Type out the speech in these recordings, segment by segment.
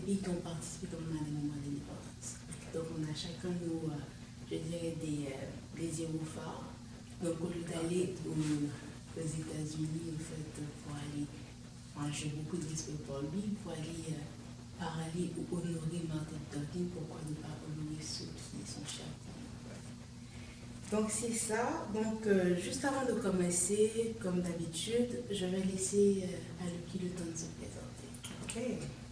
pays qui ont participé quand même à des moments d'indépendance. Donc on a chacun nos, je dirais, des héros phares. Donc au lieu d'aller aux États-Unis, en fait, pour aller, moi j'ai beaucoup de respect pour lui, pour aller parler ou honorer Martin Luther King, pourquoi ne pas honorer ceux qui sont chers pour nous. Donc c'est ça. Donc juste avant de commencer, comme d'habitude, je vais laisser à Lucky le temps de se présenter. Ok,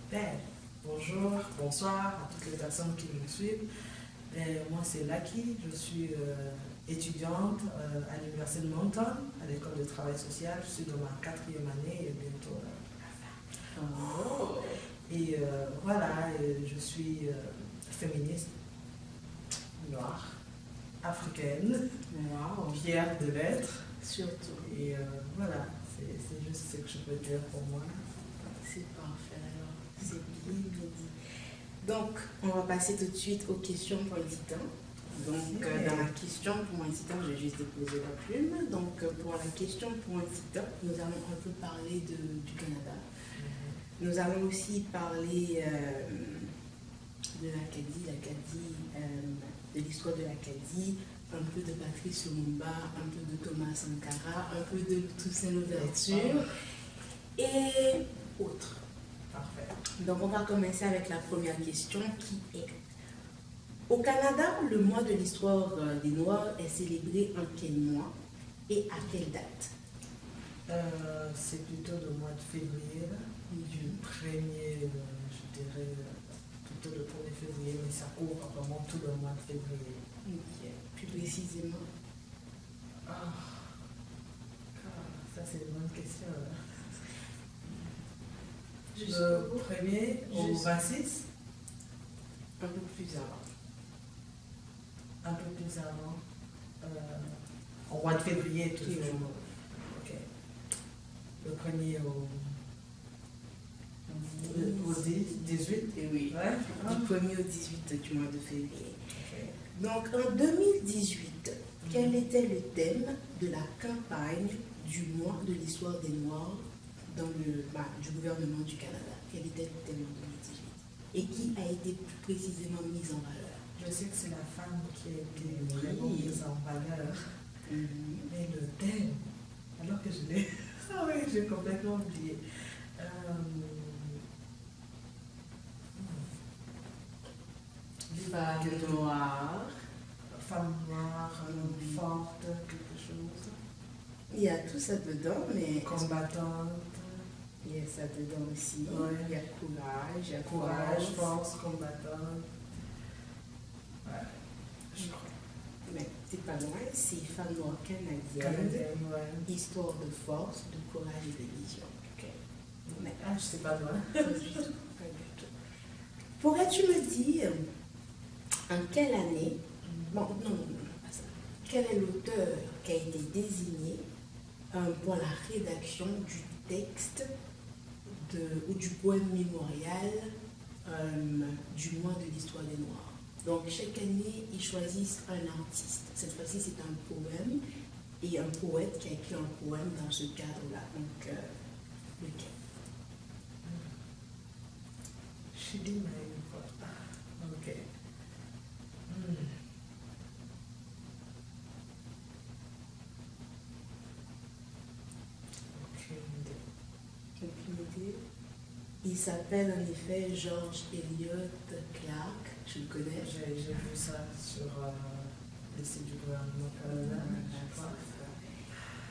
ben, bonjour, bonsoir à toutes les personnes qui me suivent. Moi c'est Lucky, je suis étudiante à l'Université de Moncton, à l'école de travail social. Je suis dans ma 4e année et bientôt la fin. Oh. Et voilà, je suis féministe, noire, africaine, Wow. fière de l'être. Surtout. Et voilà, c'est juste ce que je peux dire pour moi. C'est parfait alors, c'est bien dit. Donc, on va passer tout de suite aux questions pour l'instant. Donc, dans la question pour l'instant, j'ai juste déposé la plume. Donc, pour la question pour l'instant, nous allons un peu parler du Canada. Nous allons aussi parler de l'Acadie, de l'histoire de l'Acadie, un peu de Patrice Lumumba, un peu de Thomas Sankara, un peu de Toussaint Louverture et autres. Parfait. Donc on va commencer avec la première question qui est: au Canada, le mois de l'histoire des Noirs est célébré en quel mois et à quelle date? C'est plutôt le mois de février, là. Du 1er, je dirais, plutôt le 1er février, mais ça couvre vraiment tout le mois de février. Ok. Plus précisément. Ah, ça c'est une bonne question. Le 1er au 26, Un peu plus avant. un peu plus avant, au mois de février toujours. Ok. Le 1er au 18. Et oui. Ouais. Du 1er au 18 du mois de février. Ok. Donc en 2018, quel était le thème de la campagne du mois de l'histoire des Noirs du gouvernement du Canada? Quel était le thème en 2018? Et qui a été plus précisément mis en valeur? Je sais que c'est la femme qui a été vraiment mise en valeur. Mais le thème, alors que je l'ai... Ah oui, j'ai complètement oublié. Femme noire. Femme noire, forte, quelque chose. Il y a tout ça dedans, mais Combattante. il y a ça dedans aussi. Ouais. Il y a courage, il y a Courage, force, combattante. Ouais, je crois. Mais c'est pas loin, c'est femme noire canadienne. Canadienne, ouais. Histoire de force, de courage et de vision. Ok. Mais Ah, je sais pas loin. pas du tout, pas du tout. Pourrais-tu me dire en quelle année, bon, non, pas ça. Quel est l'auteur qui a été désigné pour la rédaction du texte ou du poème mémorial du mois de l'histoire des Noirs? Donc chaque année, ils choisissent un artiste. Cette fois-ci, c'est un poème et un poète qui a écrit un poème dans ce cadre-là. Donc, lequel? Je dis, mais ok. Aucune idée. Il s'appelle en effet George Eliot Clark. Je le connais. J'ai vu ça sur le site du gouvernement canadien.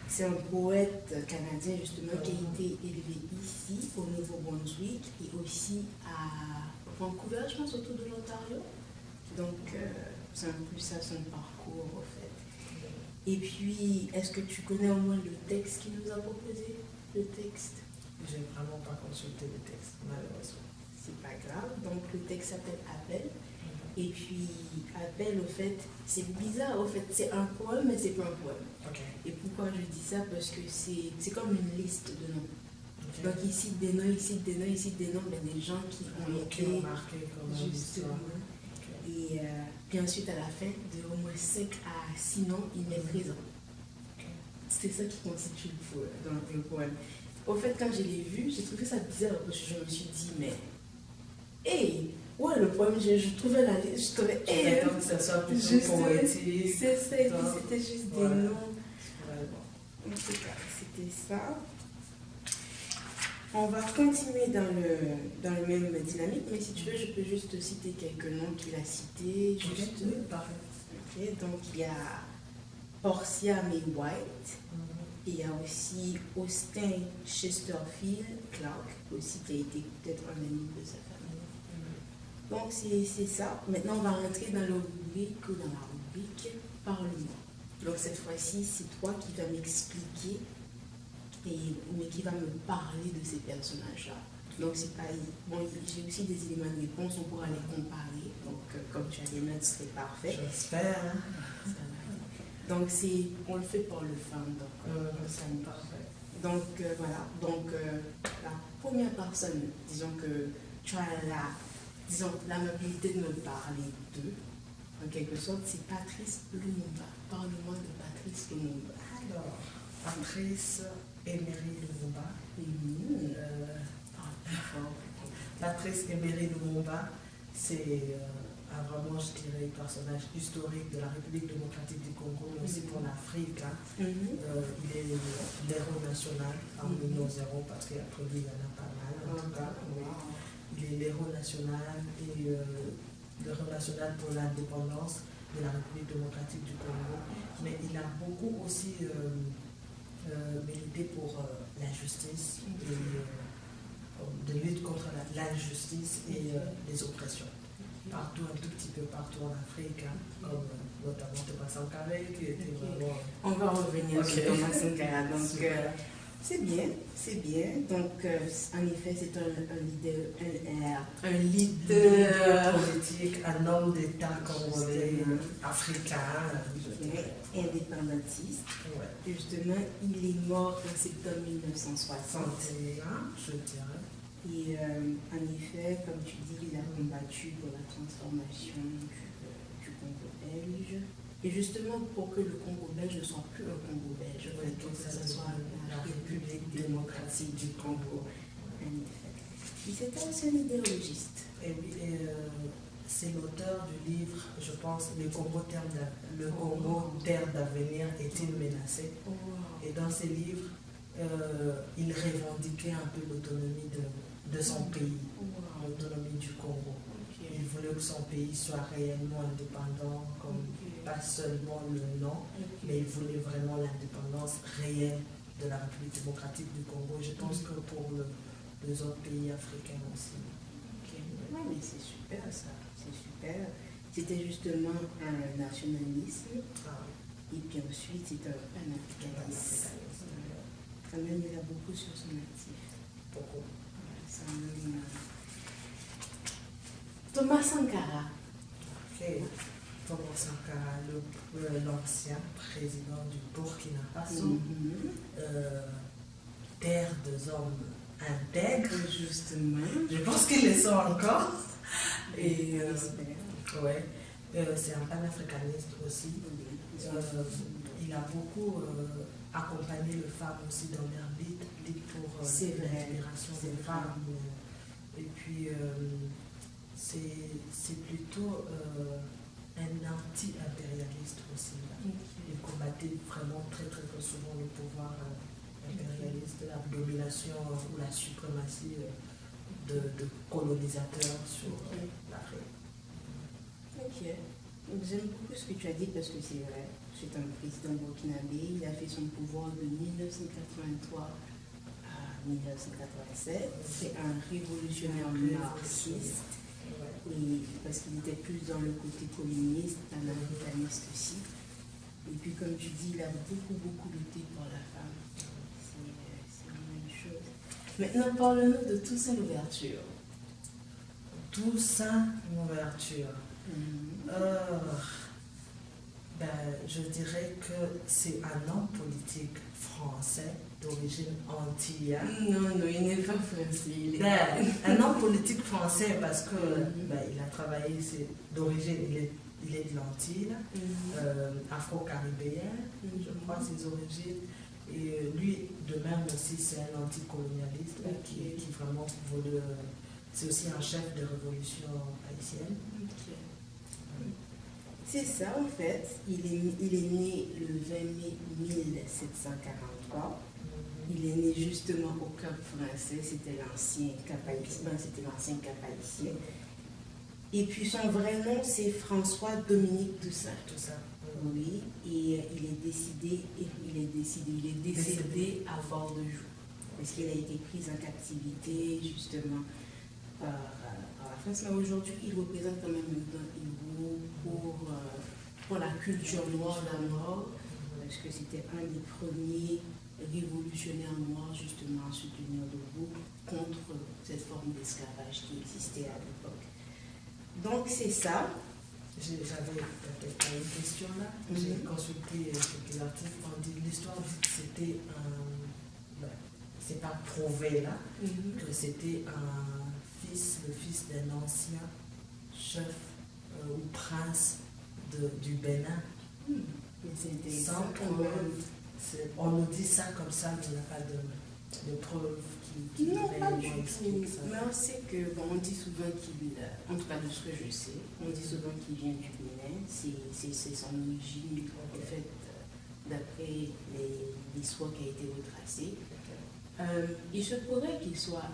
C'est un poète canadien justement qui a été élevé ici au Nouveau-Brunswick et aussi à Vancouver, je pense, autour de l'Ontario. Donc c'est un peu ça son parcours en fait. Et puis, est-ce que tu connais au moins le texte qu'il nous a proposé? Le texte? J'ai vraiment pas consulté le texte, malheureusement. C'est pas grave. Donc le texte s'appelle Appel. Et puis Appel, au fait, c'est bizarre, au fait, c'est un poème, mais c'est pas un poème. Ok. Et pourquoi je dis ça? Parce que c'est comme une liste de noms. Ok. Donc il cite des noms, il cite des noms, il cite des noms, mais des gens qui ont Qui été ont marqué comme justement. l'histoire. Ok. Et puis ensuite, à la fin, de au moins 5 à 6 noms, il met présent. Ok. C'est ça qui constitue le poème. Au fait, quand je l'ai vu, j'ai trouvé ça bizarre parce que je me suis dit, mais Et ouais, le problème, je trouvais la liste, je trouvais. Que ça soit plutôt poétique. C'est ça, et puis c'était juste des noms. Vraiment. En tout cas, c'était ça. On va continuer dans le même dynamique, mais si tu veux, je peux juste citer quelques noms qu'il a cités. Juste, Oui, parfait. Okay, donc, il y a Portia May White. Il y a aussi Austin Chesterfield Clark, aussi qui a été peut-être un ami de sa famille. Donc, c'est ça. Maintenant, on va rentrer dans la rubrique Parlement. Donc, cette fois-ci, c'est toi qui vas m'expliquer, mais qui va me parler de ces personnages-là. Donc, c'est pas. Bon, j'ai aussi des éléments de réponse, on pourra les comparer. Donc, comme tu as les notes, c'est parfait. J'espère. Donc, on le fait pour le fun. Donc, ça me parfait. Donc, voilà. Donc, la première personne, disons que tu as l'amabilité de me parler d'eux, en quelque sorte, c'est Patrice Lumumba. Parle-moi de Patrice Lumumba. Alors, Patrice Emery Lumumba. Patrice Emery Lumumba, c'est vraiment, je dirais, un personnage historique de la République démocratique du Congo, mais aussi pour l'Afrique. Il est l'héros national, parmi nos héros, parce qu'après lui, il y en a pas mal, en tout cas. Il est l'héros national et l'héros national pour l'indépendance de la République démocratique du Congo. Mais il a beaucoup aussi milité pour la justice, de lutte contre l'injustice et les oppressions. Partout, un tout petit peu partout en Afrique, comme notamment Thomas Sankara, qui était vraiment... On va revenir sur Thomas Sankara. Donc, c'est bien. Donc, en effet, c'est un leader politique, un homme d'État congolais, africain, indépendantiste. Ouais. Justement, il est mort en septembre 1960. Je dirais. Et en effet, comme tu dis, il a combattu pour la transformation du Congo belge. Et justement, pour que le Congo belge ne soit plus un Congo belge, que ce soit la République démocratique du Congo. En effet. Il était aussi un idéologiste. Et c'est l'auteur du livre, je pense, Le Congo, terre d'avenir, est-il menacé? Et dans ces livres, il revendiquait un peu l'autonomie de son pays, l'autonomie du Congo. Il voulait que son pays soit réellement indépendant, comme pas seulement le nom, mais il voulait vraiment l'indépendance réelle de la République démocratique du Congo. Je pense que pour les autres pays africains aussi. Oui, mais c'est super ça, c'est super. C'était justement un nationalisme, et puis ensuite c'est un panafricanisme. Quand même, il a beaucoup sur son actif. Beaucoup. Thomas Sankara. Thomas Sankara, l'ancien président du Burkina Faso, terre de hommes intègres, justement. Je pense qu'ils le sont encore. Et c'est un panafricaniste aussi. Il a beaucoup accompagné les femmes aussi dans leur lutte pour l'intégration des femmes. Et puis, c'est plutôt un anti-impérialiste aussi. Il combattait vraiment très souvent le pouvoir impérialiste, la domination ou la suprématie de colonisateurs sur l'Afrique. Ok. J'aime beaucoup ce que tu as dit parce que c'est vrai. C'est un président burkinabé. Il a fait son pouvoir de 1983 à 1987. C'est un révolutionnaire marxiste. Et parce qu'il était plus dans le côté communiste, panafricaniste aussi. Et puis, comme tu dis, il a beaucoup lutté pour la femme. C'est une bonne chose. Maintenant, parle-nous de Toussaint Louverture. Toussaint Louverture. Je dirais que c'est un homme politique français d'origine antillaise. Non, il n'est pas français. Un homme politique français parce que il a travaillé, c'est d'origine, il est de l'Antille, afro-caribéen, je crois ses origines. Et lui, de même aussi, c'est un anticolonialiste qui vraiment voulait c'est aussi un chef de révolution haïtienne. Ok. C'est ça, en fait. Il est né le 20 mai 1743. Il est né justement au Cap français, c'était l'ancien Cap haïtien. Et puis son vrai nom, c'est François-Dominique Toussaint. Oui, et il est décédé à Fort-de-Joux. Parce qu'il a été pris en captivité justement par la France. Mais aujourd'hui, il représente quand même un héros pour la culture noire d'abord, parce que c'était un des premiers révolutionnaires noirs justement à se tenir debout contre cette forme d'esclavage qui existait à l'époque. Donc c'est ça. J'avais peut-être une question là. J'ai consulté quelques articles. On dit l'histoire dit que c'était un. C'est pas prouvé là, que c'était le fils d'un ancien chef ou prince du Bénin. C'est intéressant quand même. On nous dit ça comme ça, mais il n'y a pas de preuves qui non, pas du expliquent ça. Non, c'est que, bon, on dit souvent en tout cas de ce que je sais, on dit souvent qu'il vient du Bénin, c'est son origine, en fait, d'après l'histoire qui a été retracée. Il se pourrait qu'il soit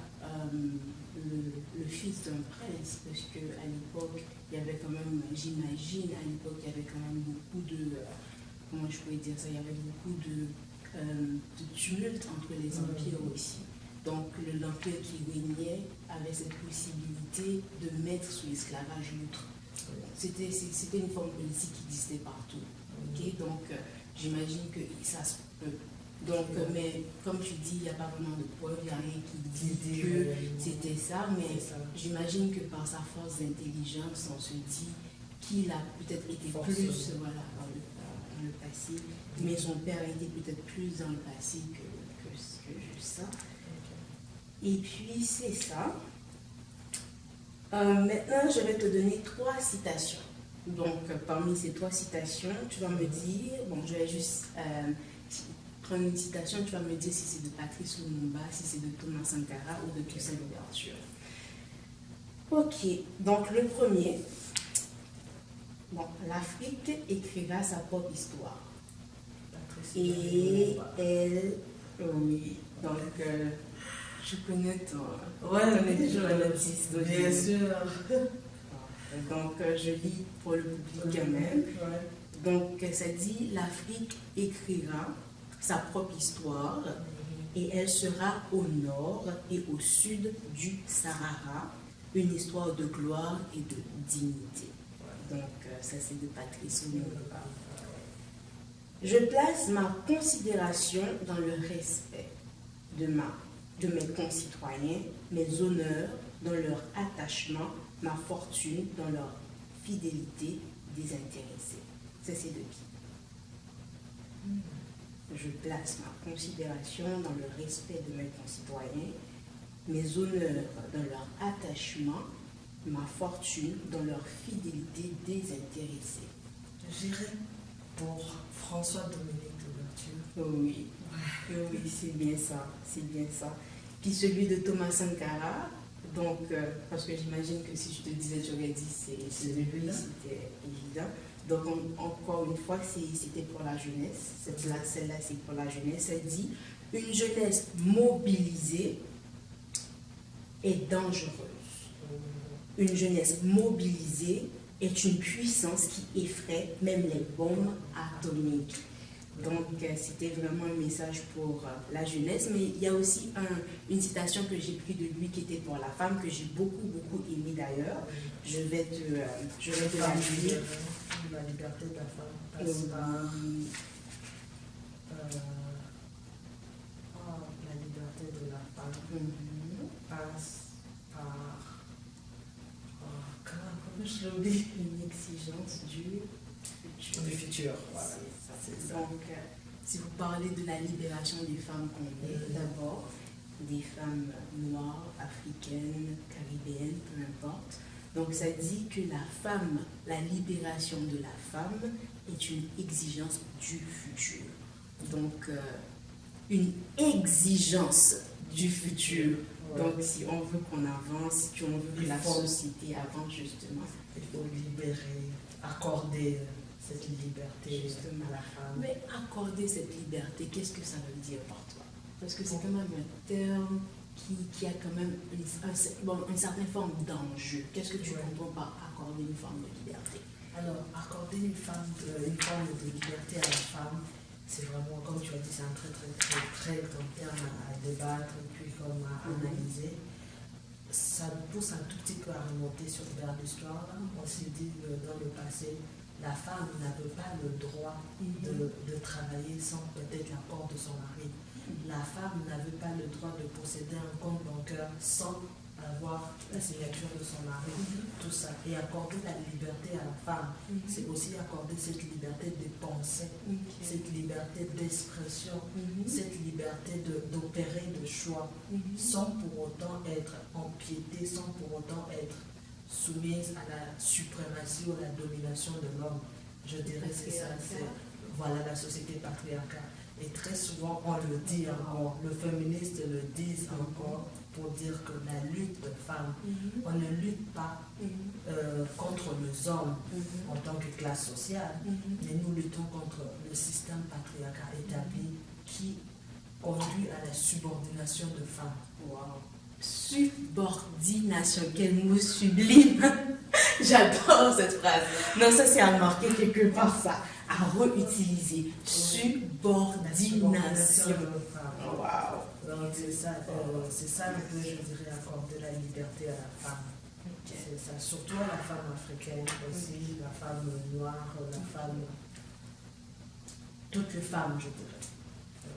le fils d'un prince, parce qu'à l'époque, il y avait quand même, j'imagine, à l'époque, il y avait quand même beaucoup de, comment je pourrais dire ça, il y avait beaucoup de tumulte entre les empires aussi. Donc l'empire qui régnait avait cette possibilité de mettre sous l'esclavage l'autre. C'était une forme politique qui existait partout. Okay? Donc j'imagine que ça se peut. Donc, mais comme tu dis, il n'y a pas vraiment de preuve, il n'y a rien qui dit que c'était ça, mais j'imagine que par sa force d'intelligence, on se dit qu'il a peut-être été plus voilà, dans le passé, mais son père a été peut-être plus dans le passé que juste ça. Et puis, c'est ça. Maintenant, je vais te donner 3 citations. Donc, parmi ces 3 citations, tu vas me dire, bon, je vais juste prendre une citation, tu vas me dire si c'est de Patrice Lumumba, si c'est de Thomas Sankara ou de Toussaint Louverture. Ok, donc le premier, bon, l'Afrique écrira sa propre histoire. Et elle, oui, donc je connais ton. Ouais, on est toujours la notice. Bien sûr. Donc je lis pour le public quand même. Donc ça dit l'Afrique écrira sa propre histoire et elle sera au nord et au sud du Sahara, une histoire de gloire et de dignité. Donc ça c'est de Patrice Lumumba. Je place ma considération dans le respect de mes concitoyens, mes honneurs dans leur attachement, ma fortune dans leur fidélité désintéressée. Ça c'est de qui? Je place ma considération dans le respect de mes concitoyens, mes honneurs dans leur attachement, ma fortune dans leur fidélité désintéressée. J'irai pour François-Dominique Louverture. Oui, oui, c'est bien ça, c'est bien ça. Puis celui de Thomas Sankara, donc, parce que j'imagine que si je te disais, j'aurais dit c'est de lui, c'était évident. Donc, encore une fois, c'était pour la jeunesse. Celle-là, c'est pour la jeunesse. Elle dit « Une jeunesse mobilisée est dangereuse. Une jeunesse mobilisée est une puissance qui effraie même les bombes atomiques. » Donc, c'était vraiment un message pour la jeunesse. Mais il y a aussi une citation que j'ai prise de lui qui était pour la femme, que j'ai beaucoup, beaucoup aimé d'ailleurs. Je vais te la lire. La liberté de la femme passe par... la liberté de la femme passe par... comment je l'oublie? Une exigence du futur. Du futur, voilà. C'est ça. Donc, si vous parlez de la libération des femmes qu'on est, d'abord, des femmes noires, africaines, caribéennes, peu importe. Donc ça dit que la libération de la femme est une exigence du futur. Donc une exigence du futur. Donc, si on veut qu'on avance, si on veut que la société avance, justement. Il faut libérer, accorder cette liberté justement à la femme. Mais accorder cette liberté, qu'est-ce que ça veut dire pour toi? Parce que c'est quand même un terme qui a quand même une certaine forme d'enjeu. Qu'est-ce que tu comprends par accorder une forme de liberté? Alors, accorder une forme de liberté à la femme, c'est vraiment, comme tu as dit, c'est un très grand terme à débattre et puis comme à analyser. Ça nous pousse un tout petit peu à remonter vers l'histoire. On s'est dit dans le passé, la femme n'avait pas le droit de travailler sans peut-être l'accord de son mari. La femme n'avait pas le droit de posséder un compte bancaire sans avoir la signature de son mari, tout ça. Et accorder la liberté à la femme, c'est aussi accorder cette liberté de penser, cette liberté d'expression, cette liberté d'opérer de choix, sans pour autant être empiétée, sans pour autant être soumise à la suprématie ou à la domination de l'homme. Je dirais que c'est ça, voilà la société patriarcale. Et très souvent, on le dit encore, le féministe le dit encore pour dire que la lutte de femmes, on ne lutte pas contre les hommes en tant que classe sociale, mais nous luttons contre le système patriarcal établi qui conduit à la subordination de femmes. Wow. Subordination, quel mot sublime! J'adore cette phrase. Non, ça c'est à marquer quelque part, ça, à réutiliser. Subordination. Wow. Donc c'est ça un peu, je dirais, accorder la liberté à la femme. C'est ça, surtout à la femme africaine aussi, la femme noire, la femme, toutes les femmes, je dirais.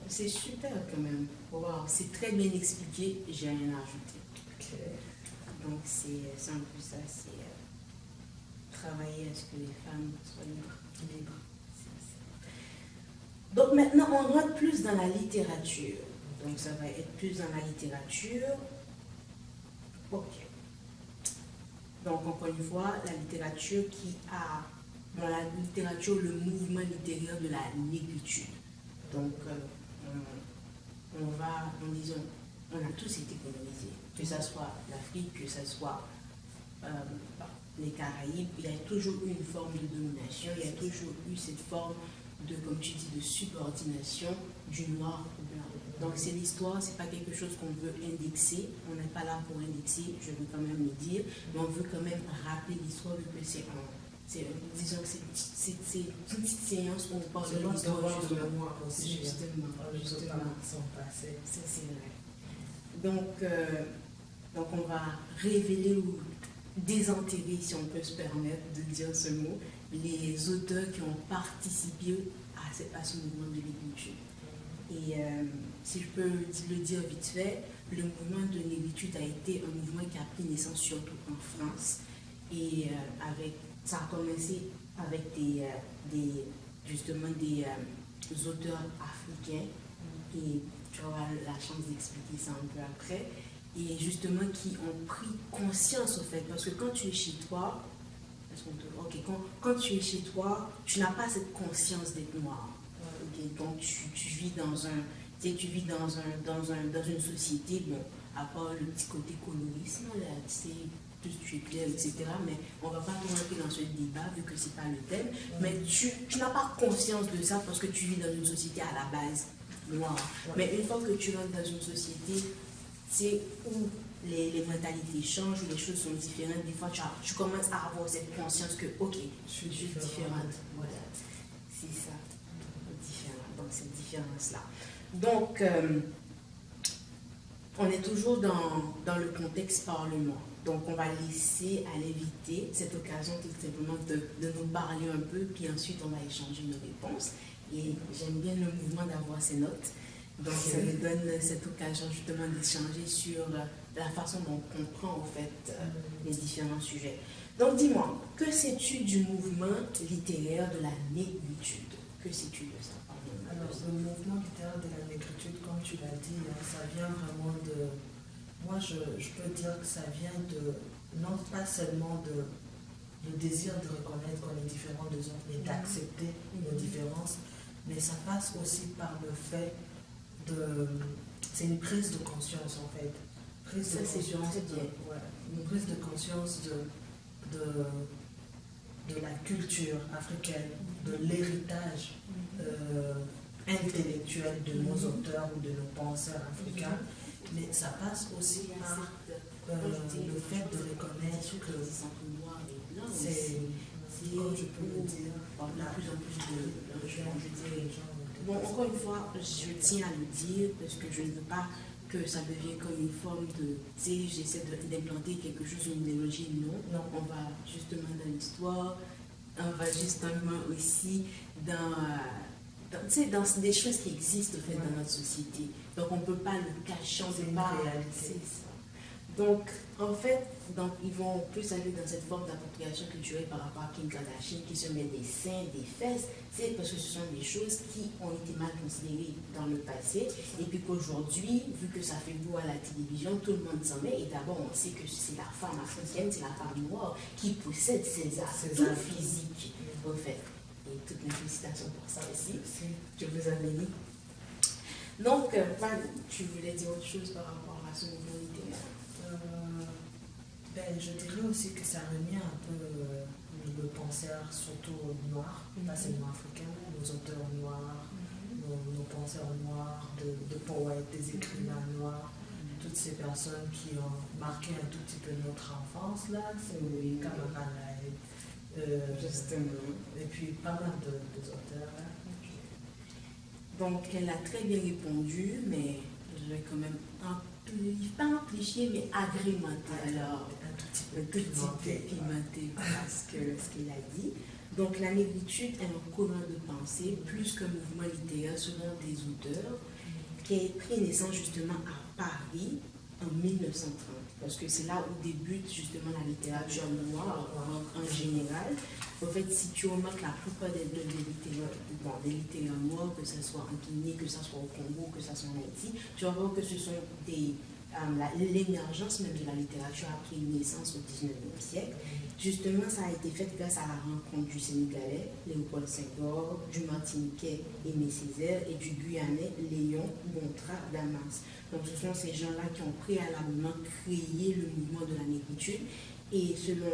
C'est super quand même. Wow, c'est très bien expliqué, j'ai rien à ajouter. Donc c'est un peu ça, c'est travailler à ce que les femmes soient libres. Donc maintenant, on rentre plus dans la littérature. Donc ça va être plus dans la littérature. Ok. Donc encore une fois, la littérature dans la littérature, le mouvement littéraire de la négritude. Donc on a tous été colonisés, que ce soit l'Afrique, que ce soit les Caraïbes, il y a toujours eu une forme de domination, il y a toujours eu cette forme de, comme tu dis, de subordination du noir au blanc. Donc c'est l'histoire, c'est pas quelque chose qu'on veut indexer, on n'est pas là pour indexer, je veux quand même le dire, mais on veut quand même rappeler l'histoire vu que disons que c'est une petite séance où on parle de l'histoire justement. Son passé. C'est vrai. Donc on va révéler ou désenterrer, si on peut se permettre de dire ce mot, les auteurs qui ont participé à ce mouvement de négritude. Et si je peux le dire vite fait, le mouvement de négritude a été un mouvement qui a pris naissance surtout en France. Et ça a commencé avec des auteurs africains. Et tu auras la chance d'expliquer ça un peu après. Et justement qui ont pris conscience au fait. Parce que quand tu es chez toi, quand tu es chez toi, tu n'as pas cette conscience d'être noir. Okay? Donc tu vis dans une société, bon, à part le petit côté colorisme, là, plus tu es clair, etc. Mais on ne va pas rentrer dans ce débat vu que ce n'est pas le thème. Mais tu n'as pas conscience de ça parce que tu vis dans une société à la base noire. Mais une fois que tu rentres dans une société, c'est où les mentalités changent, où les choses sont différentes. Des fois, tu commences à avoir cette conscience que, ok, je suis différente. Voilà, c'est ça, différent. Donc, cette différence-là. Donc, on est toujours dans le contexte parlement. Donc, on va laisser à l'invité cette occasion tout simplement de nous parler un peu, puis ensuite, on va échanger nos réponses. Et j'aime bien le mouvement d'avoir ces notes. Donc, ça me donne cette occasion justement d'échanger sur la façon dont on comprend en fait les différents sujets. Donc, dis-moi, que sais-tu du mouvement littéraire de la négritude? Que sais-tu de ça? Alors, le mouvement littéraire de la négritude, comme tu l'as dit, ça vient vraiment de... Moi, je peux dire que ça vient non pas seulement de désir de reconnaître qu'on est différent des autres, mais d'accepter nos différences, mais ça passe aussi par le fait c'est une prise de conscience en fait. prise de conscience de la culture africaine, de l'héritage intellectuel de nos auteurs ou de nos penseurs africains, mais ça passe aussi par le fait de reconnaître que c'est, comme je peux le dire, la plus en plus de gens. Bon, encore une fois, je tiens à le dire parce que je ne veux pas que ça devienne comme une forme de, tu sais, j'essaie d'implanter quelque chose, une idéologie. Non, on va justement dans l'histoire, on va justement aussi dans des choses qui existent en fait, dans notre société. Donc on ne peut pas le cacher, on ne peut pas. C'est ça. Donc, en fait, ils vont plus aller dans cette forme d'appropriation culturelle par rapport à Kim Kardashian qui se met des seins, des fesses, c'est parce que ce sont des choses qui ont été mal considérées dans le passé et puis qu'aujourd'hui, vu que ça fait beau à la télévision, tout le monde s'en met et d'abord on sait que c'est la femme africaine, c'est la femme noire qui possède ces atouts physiques, en fait. Et toutes mes félicitations pour ça aussi. Je vous en bénis. Donc, tu voulais dire autre chose par rapport à ce mouvement littéraire? Je dirais aussi que ça remet un peu le penseur, surtout noir, pas seulement africain, nos auteurs noirs, nos penseurs noirs, de poètes, des écrivains noirs, toutes ces personnes qui ont marqué un tout petit peu notre enfance, là, c'est Kamara et puis pas mal d'auteurs. Là. Donc, elle a très bien répondu, mais je vais quand même pas amplifier, mais agrémenter. Alors, un tout petit peu pimenté parce que ce qu'il a dit. Donc, la négritude est un courant de pensée, plus qu'un mouvement littéraire selon des auteurs, qui a pris naissance justement à Paris en 1930. Parce que c'est là où débute justement la littérature noire en général. En fait, si tu remarques la plupart des littéraires noirs, que ce soit en Guinée, que ce soit au Congo, que ce soit en Haïti, tu vas voir que ce sont l'émergence même de la littérature a pris naissance au 19e siècle. Justement, ça a été fait grâce à la rencontre du Sénégalais, Léopold Senghor, du Martiniquais, Aimé Césaire, et du Guyanais, Léon Gontran-Damas. Donc, ce sont ces gens-là qui ont préalablement créé le mouvement de la négritude. Et selon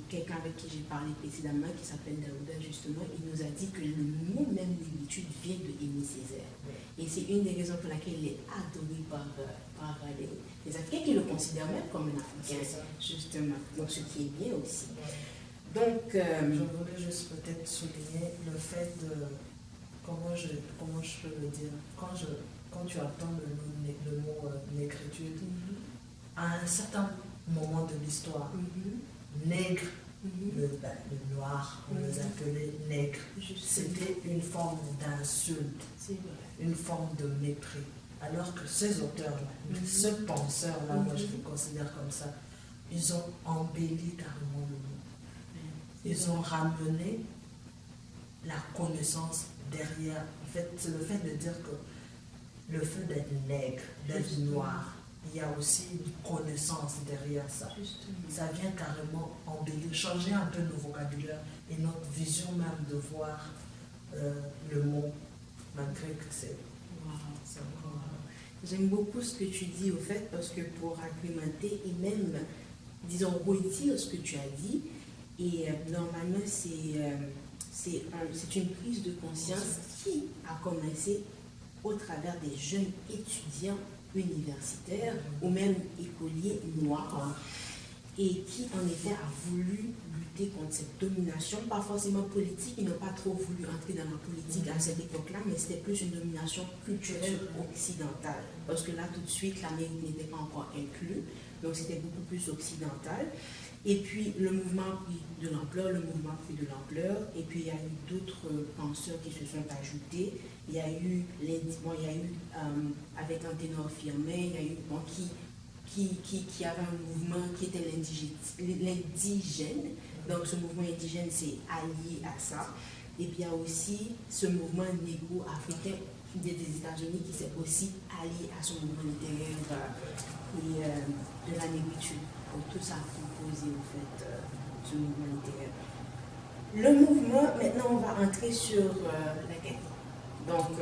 quelqu'un avec qui j'ai parlé précédemment, qui s'appelle Daouda, justement, il nous a dit que le mot même négritude vient de Aimé Césaire. Et c'est une des raisons pour laquelle il est adoré par les Africains qui le considèrent même comme un Africain, justement. Donc, ce qui est bien aussi. Donc, je voulais juste peut-être souligner le fait de, comment je peux le dire, quand tu entends le mot négritude, à un certain moment de l'histoire, nègre, le noir, on les appelait nègres, c'était une forme d'insulte, une forme de mépris. Alors que ces auteurs-là, ce penseur-là, moi je les considère comme ça, ils ont embelli carrément le mot. Ils ont ramené la connaissance derrière. En fait, c'est le fait de dire que le fait d'être nègre, d'être noir, il y a aussi une connaissance derrière ça. Ça vient carrément embellir, changer un peu nos vocabulaire et notre vision même de voir le mot, malgré que c'est... J'aime beaucoup ce que tu dis au fait, parce que pour agrémenter et même, disons, redire ce que tu as dit, et normalement c'est une prise de conscience qui a commencé au travers des jeunes étudiants universitaires ou même écoliers noirs, et qui en effet a voulu lutter contre cette domination, pas forcément politique, ils n'ont pas trop voulu entrer dans la politique à cette époque-là, mais c'était plus une domination culturelle occidentale, parce que là tout de suite l'Amérique n'était pas encore inclus, donc c'était beaucoup plus occidental. Et puis le mouvement a pris de l'ampleur, et puis il y a eu d'autres penseurs qui se sont ajoutés. Il y a eu avec un ténor Firmin, il y a eu qui avait un mouvement qui était l'indigène. Donc ce mouvement indigène s'est allié à ça. Et puis il y a aussi ce mouvement négro-africain des États-Unis qui s'est aussi allié à ce mouvement littéraire et de la négritude. Donc tout ça a composé en fait ce mouvement littéraire. Le mouvement, maintenant on va entrer sur la guerre. Donc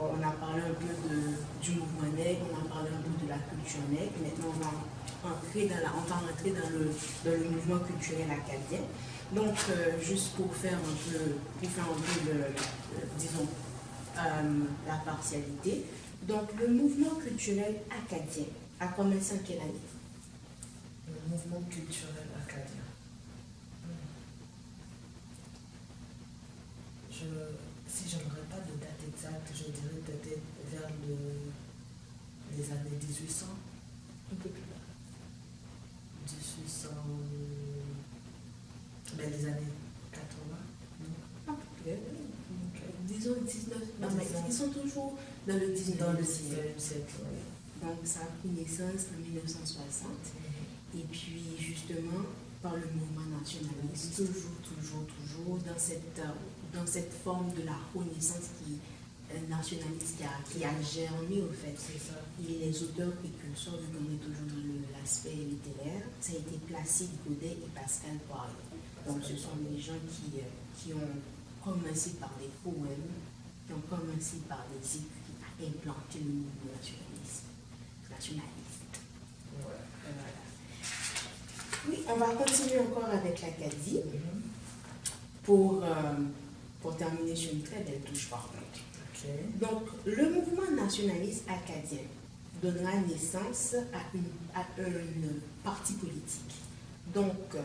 On a parlé un peu du mouvement nègre, on a parlé un peu de la culture nègre. Maintenant, on va entrer dans le mouvement culturel acadien. Donc, juste pour faire un peu disons, la partialité. Donc, le mouvement culturel acadien a commencé en quelle année? Le mouvement culturel acadien. Si je n'aurais pas de date exacte, je dirais peut-être vers les années 1800. Un peu plus bas. 1800. Mais les années 80. Disons 19. Non, mais ils sont toujours dans le 19e siècle. Donc, ça a pris naissance en 1960. Et puis, justement, par le mouvement nationaliste, toujours dans cette forme de la renaissance nationaliste qui a germé, au fait. C'est ça. Et les auteurs précurseurs, vu qu'on est toujours dans l'aspect littéraire, ça a été Placide Godet et Pascal Poirier. Donc, ce sont des gens qui ont commencé par des poèmes, qui ont commencé par des écrits à implanter le mouvement nationaliste. Ouais. Voilà. Oui, on va continuer encore avec l'Acadie pour terminer sur une très belle touche par contre. Okay. Donc, le mouvement nationaliste acadien donnera naissance à un parti politique. Donc,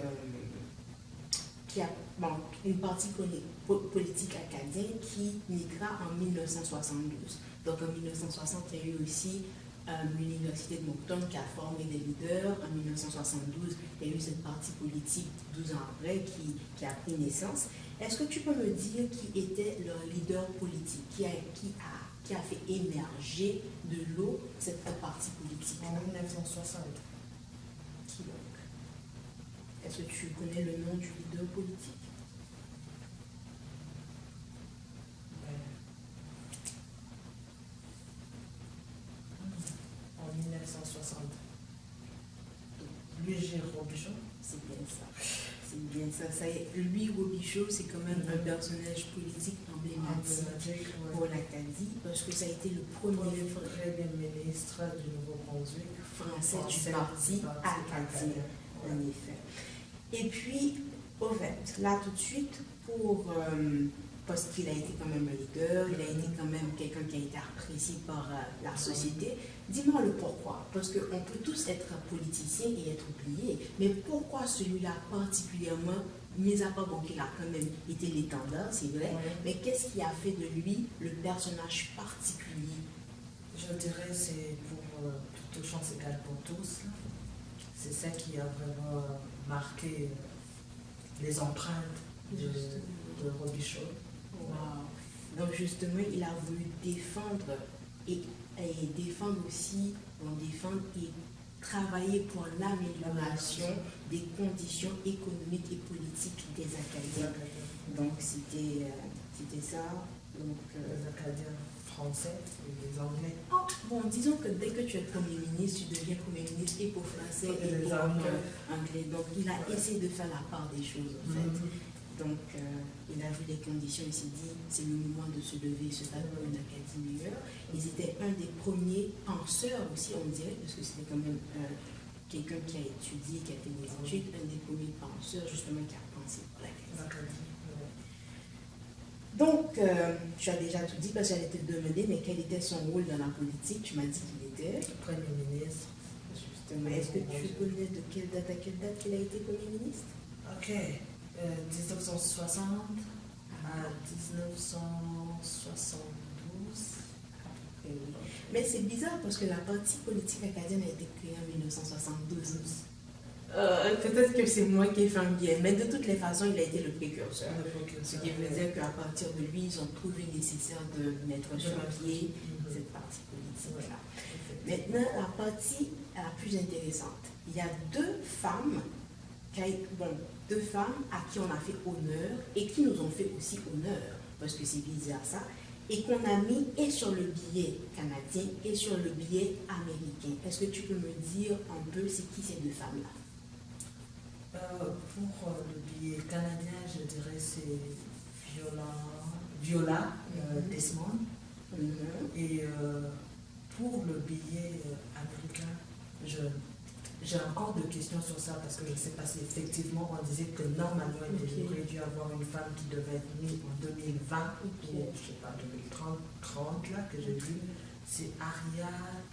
qui a une partie politique acadienne qui naîtra en 1972. Donc, en 1960, il y a eu aussi l'Université de Moncton qui a formé des leaders. En 1972, il y a eu cette partie politique 12 ans après qui a pris naissance. Est-ce que tu peux me dire qui était leur leader politique, qui a fait émerger de l'eau cette partie politique? En 1960. Qui donc? Est-ce que tu connais le nom du leader politique? En 1960. Louis Robichaud. C'est bien ça. C'est bien ça. Louis Robichaud, c'est quand même un personnage politique emblématique pour l'Acadie, parce que ça a été le premier ministre du Nouveau-Brunswick français du parti acadien, en effet. Et puis, au fait, là tout de suite, parce qu'il a été quand même un leader, il a été quand même quelqu'un qui a été apprécié par la société. Dis-moi le pourquoi, parce qu'on peut tous être politiciens et être oubliés, mais pourquoi celui-là particulièrement, mis à part qu'il a quand même été l'étendard, c'est vrai, mais qu'est-ce qui a fait de lui le personnage particulier? Je dirais c'est pour toute chance égale pour tous. C'est ça qui a vraiment marqué les empreintes de Robichaud. Wow. Donc justement, il a voulu défendre et défendre aussi, et travailler pour l'amélioration des conditions économiques et politiques des Acadiens. Donc c'était ça. Donc, les Acadiens français et les Anglais. Oh, bon, disons que dès que tu es Premier ministre, tu deviens Premier ministre et pour français et pour anglais. Donc il a essayé de faire la part des choses en fait. Donc il a vu les conditions, il s'est dit c'est le moment de se lever, se battre pour une Acadie meilleure. Et c'était un des premiers penseurs aussi, on dirait, parce que c'était quand même quelqu'un qui a étudié, qui a fait des études, un des premiers penseurs justement qui a pensé pour l'Acadie. Donc, tu as déjà tout dit parce que j'allais te demander, mais quel était son rôle dans la politique? Tu m'as dit qu'il était Premier ministre. Justement, est-ce que tu connais de quelle date à quelle date il a été Premier ministre? Ok, 1960 à 1972. Mais c'est bizarre parce que la partie politique acadienne a été créée en 1972. Peut-être que c'est moi qui ai fait un biais, mais de toutes les façons, il a été le précurseur. Ce qui veut dire qu'à partir de lui, ils ont trouvé nécessaire de mettre sur pied cette partie politique-là. Maintenant, la partie la plus intéressante. Il y a deux femmes à qui on a fait honneur et qui nous ont fait aussi honneur, parce que c'est bizarre ça, et qu'on a mis et sur le billet canadien et sur le billet américain. Est-ce que tu peux me dire un peu c'est qui ces deux femmes-là? Pour le billet canadien, je dirais c'est Viola Desmond Et pour le billet américain, j'ai encore des questions sur ça parce que je ne sais pas si effectivement on disait que normalement il aurait dû avoir une femme qui devait être née en 2020 ou je ne sais pas 2030 là que j'ai vu. C'est Ariad.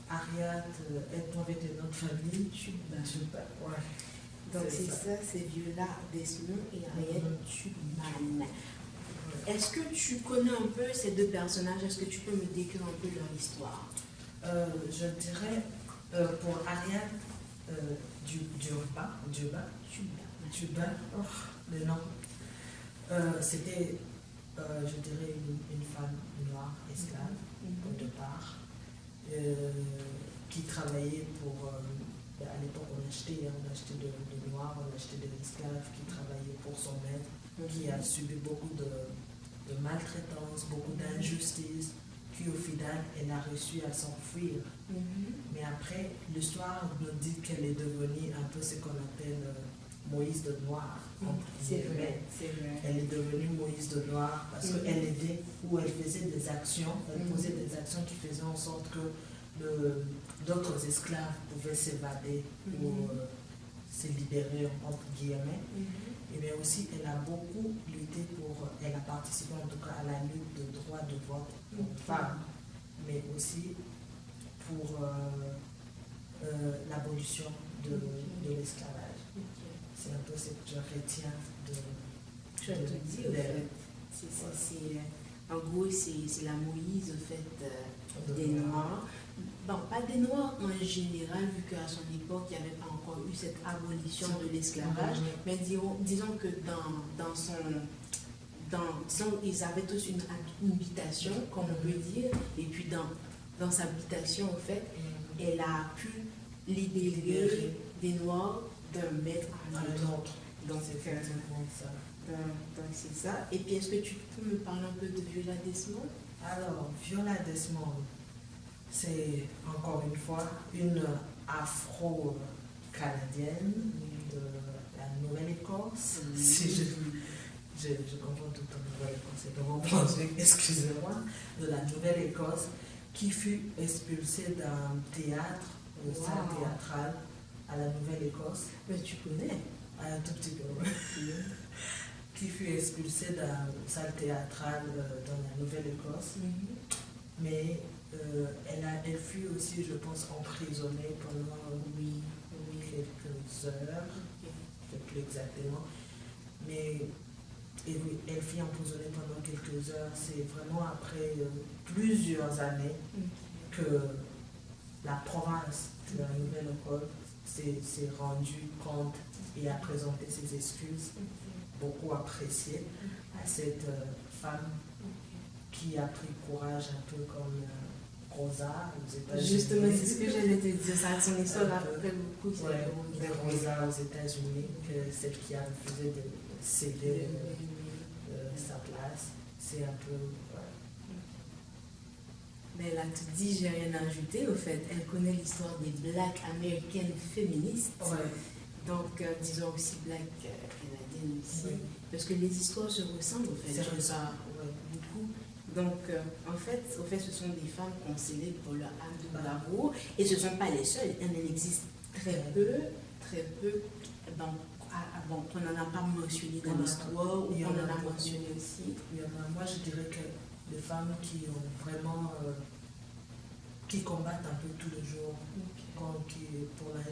Ariad, aide-moi avec les noms de famille. Ouais. Donc c'est ça, c'est Viola Desmond et Ariad Tubman. Est-ce que tu connais un peu ces deux personnages? Est-ce que tu peux me décrire un peu leur histoire? Je dirais pour Ariad Djuba, le nom. C'était, je dirais, une femme noire esclave au départ, qui travaillait pour. À l'époque, on achetait de noirs, on achetait des esclaves qui travaillaient pour son maître, qui a subi beaucoup de maltraitance, beaucoup d'injustices, puis au final, elle a réussi à s'enfuir. Mais après, l'histoire nous dit qu'elle est devenue un peu ce qu'on appelle Moïse de Noir. C'est vrai, c'est vrai. Elle est devenue Moïse de Noir parce qu'elle aidait ou elle faisait des actions, elle posait des actions qui faisaient en sorte que d'autres esclaves pouvaient s'évader ou se libérer, entre guillemets. Et bien aussi, elle a beaucoup lutté elle a participé en tout cas à la lutte de droit de vote pour les femmes, mais aussi pour l'abolition de l'esclavage. C'est un peu ce que je retiens Je te dis, au fait. En gros, c'est la Moïse, au fait, des Noirs. Bon, pas des Noirs en général, vu qu'à son époque, il n'y avait pas encore eu cette abolition de l'esclavage, mais disons que disons, ils avaient tous une habitation, comme on peut dire, et puis dans sa habitation, en fait, elle a pu libérer des Noirs d'un maître à un autre. Donc, c'est ça. Et puis, est-ce que tu peux me parler un peu de Viola Desmond? Alors, Viola Desmond, c'est encore une fois une afro-canadienne de la Nouvelle-Écosse. Si je comprends tout en Nouvelle-Écosse, c'est de mon français, excusez-moi, de la Nouvelle-Écosse, qui fut expulsée d'un théâtre, une salle théâtrale à la Nouvelle-Écosse. Mais tu connais? Un tout petit peu, oui. Qui fut expulsée d'une salle théâtrale dans la Nouvelle-Écosse. Mais elle fut aussi, je pense, emprisonnée pendant quelques heures, plus exactement. Mais elle fut emprisonnée pendant quelques heures. C'est vraiment après plusieurs années que la province de la Nouvelle-École s'est rendue compte et a présenté ses excuses, beaucoup appréciées, à cette femme qui a pris courage un peu comme Rosa aux États-Unis. Justement, c'est ce que j'allais te dire, ça, son histoire a fait beaucoup. De Rosa aux États-Unis, que celle qui a refusé de céder sa place. C'est un peu. Mais là, tu dis, j'ai rien à ajouter. Au fait, elle connaît l'histoire des Black américaines féministes. Donc, disons aussi Black canadiennes aussi. Parce que les histoires se ressemblent, au fait. Beaucoup. Donc, en fait, ce sont des femmes qu'on célèbre pour leur âme de bravoure. Et ce ne sont pas les seules. Il en existe très peu. Donc, on n'en a pas mentionné dans l'histoire, ou on en a mentionné aussi. Moi, je dirais que les femmes qui ont vraiment. Qui combattent un peu tous les jours, pour la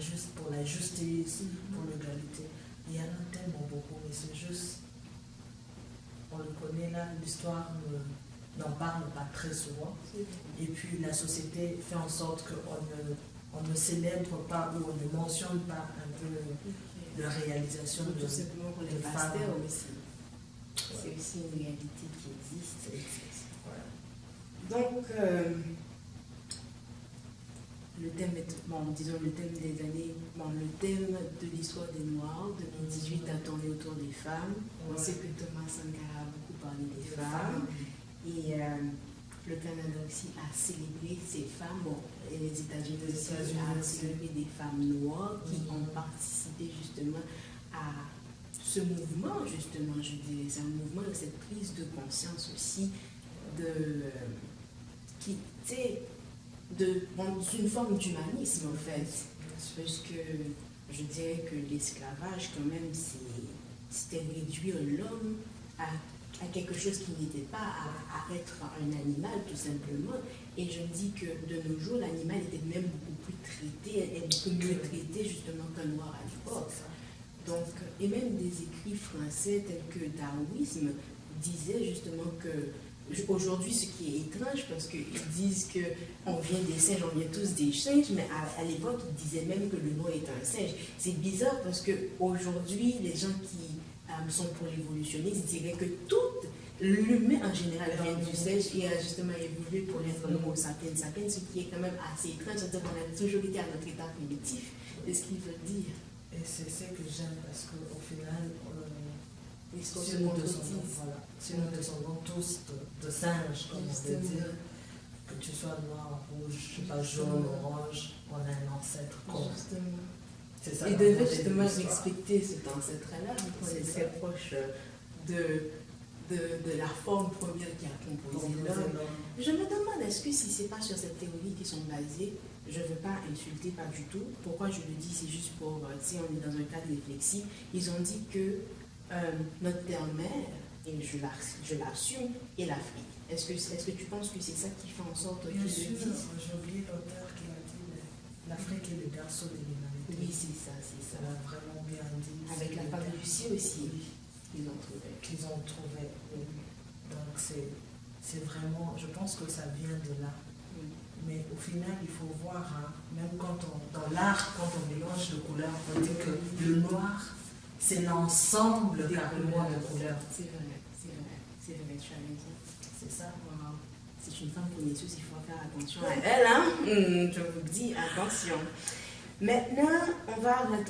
justice, pour l'égalité. Il y en a tellement beaucoup, mais c'est juste. On le connaît là, l'histoire n'en parle pas très souvent. Et puis la société fait en sorte qu'on ne célèbre pas ou on ne mentionne pas un peu la réalisation de tout simplement pour les pasteurs aussi. C'est aussi une réalité qui existe. Donc, le thème des années, le thème de l'histoire des Noirs, 2018 a tourné autour des femmes. On sait que Thomas Sankara a beaucoup parlé des femmes. Et le Canada aussi a célébré ces femmes. Et les États-Unis aussi ont célébré des femmes noires qui ont participé justement à ce mouvement, justement, je dis, c'est un mouvement de cette prise de conscience aussi, d'une forme d'humanisme, en fait. Parce que je dirais que l'esclavage, quand même, c'était réduire l'homme à quelque chose qui n'était pas à être un animal, tout simplement. Et je me dis que de nos jours, l'animal était même beaucoup plus traité, est beaucoup mieux traité, justement, qu'un noir à l'époque. Donc, et même des écrits français tels que Darwinisme disaient justement que aujourd'hui, ce qui est étrange, parce qu'ils disent qu'on vient des singes, on vient tous des singes, mais à l'époque, ils disaient même que le noir est un singe. C'est bizarre parce qu'aujourd'hui, les gens qui sont pour l'évolutionnisme diraient que tout l'humain en général vient du singe et a justement évolué pour être homo sapiens sapiens, ce qui est quand même assez étrange, c'est-à-dire qu'on a toujours été à notre état primitif. C'est ce qu'il veut dire. Et c'est ce que j'aime parce qu'au final, si nous descendons tous de singes, comme on peut dire, que tu sois noir, rouge, je sais pas, jaune, orange, on a un ancêtre commun. C'est ça. Il devait justement respecter cet ancêtre-là, on est très proche de la forme première qui a composé l'homme. Je me demande, est-ce que si c'est pas sur cette théorie qui sont basées, je ne veux pas insulter, pas du tout. Pourquoi je le dis, c'est juste pour, si on est dans un cadre réflexif, ils ont dit que notre terre-mère, et je l'assume, est l'Afrique. Est-ce que tu penses que c'est ça qui fait en sorte qu'ils le disent? J'ai oublié l'auteur qui a dit l'Afrique est le berceau de l'humanité. Oui, c'est ça. Ça l'a vraiment bien dit. Avec la femme de Lucie aussi, qu'ils ont trouvé. Oui. Donc c'est vraiment, je pense que ça vient de là. Oui. Mais au final, il faut voir, hein, même dans l'art, quand on mélange de couleurs, on dit que le noir, c'est l'ensemble carrément de couleurs. C'est vrai, tu as raison. C'est ça. Wow. C'est une femme connaisseuse, il faut faire attention à elle, hein? Je vous dis, attention. Maintenant,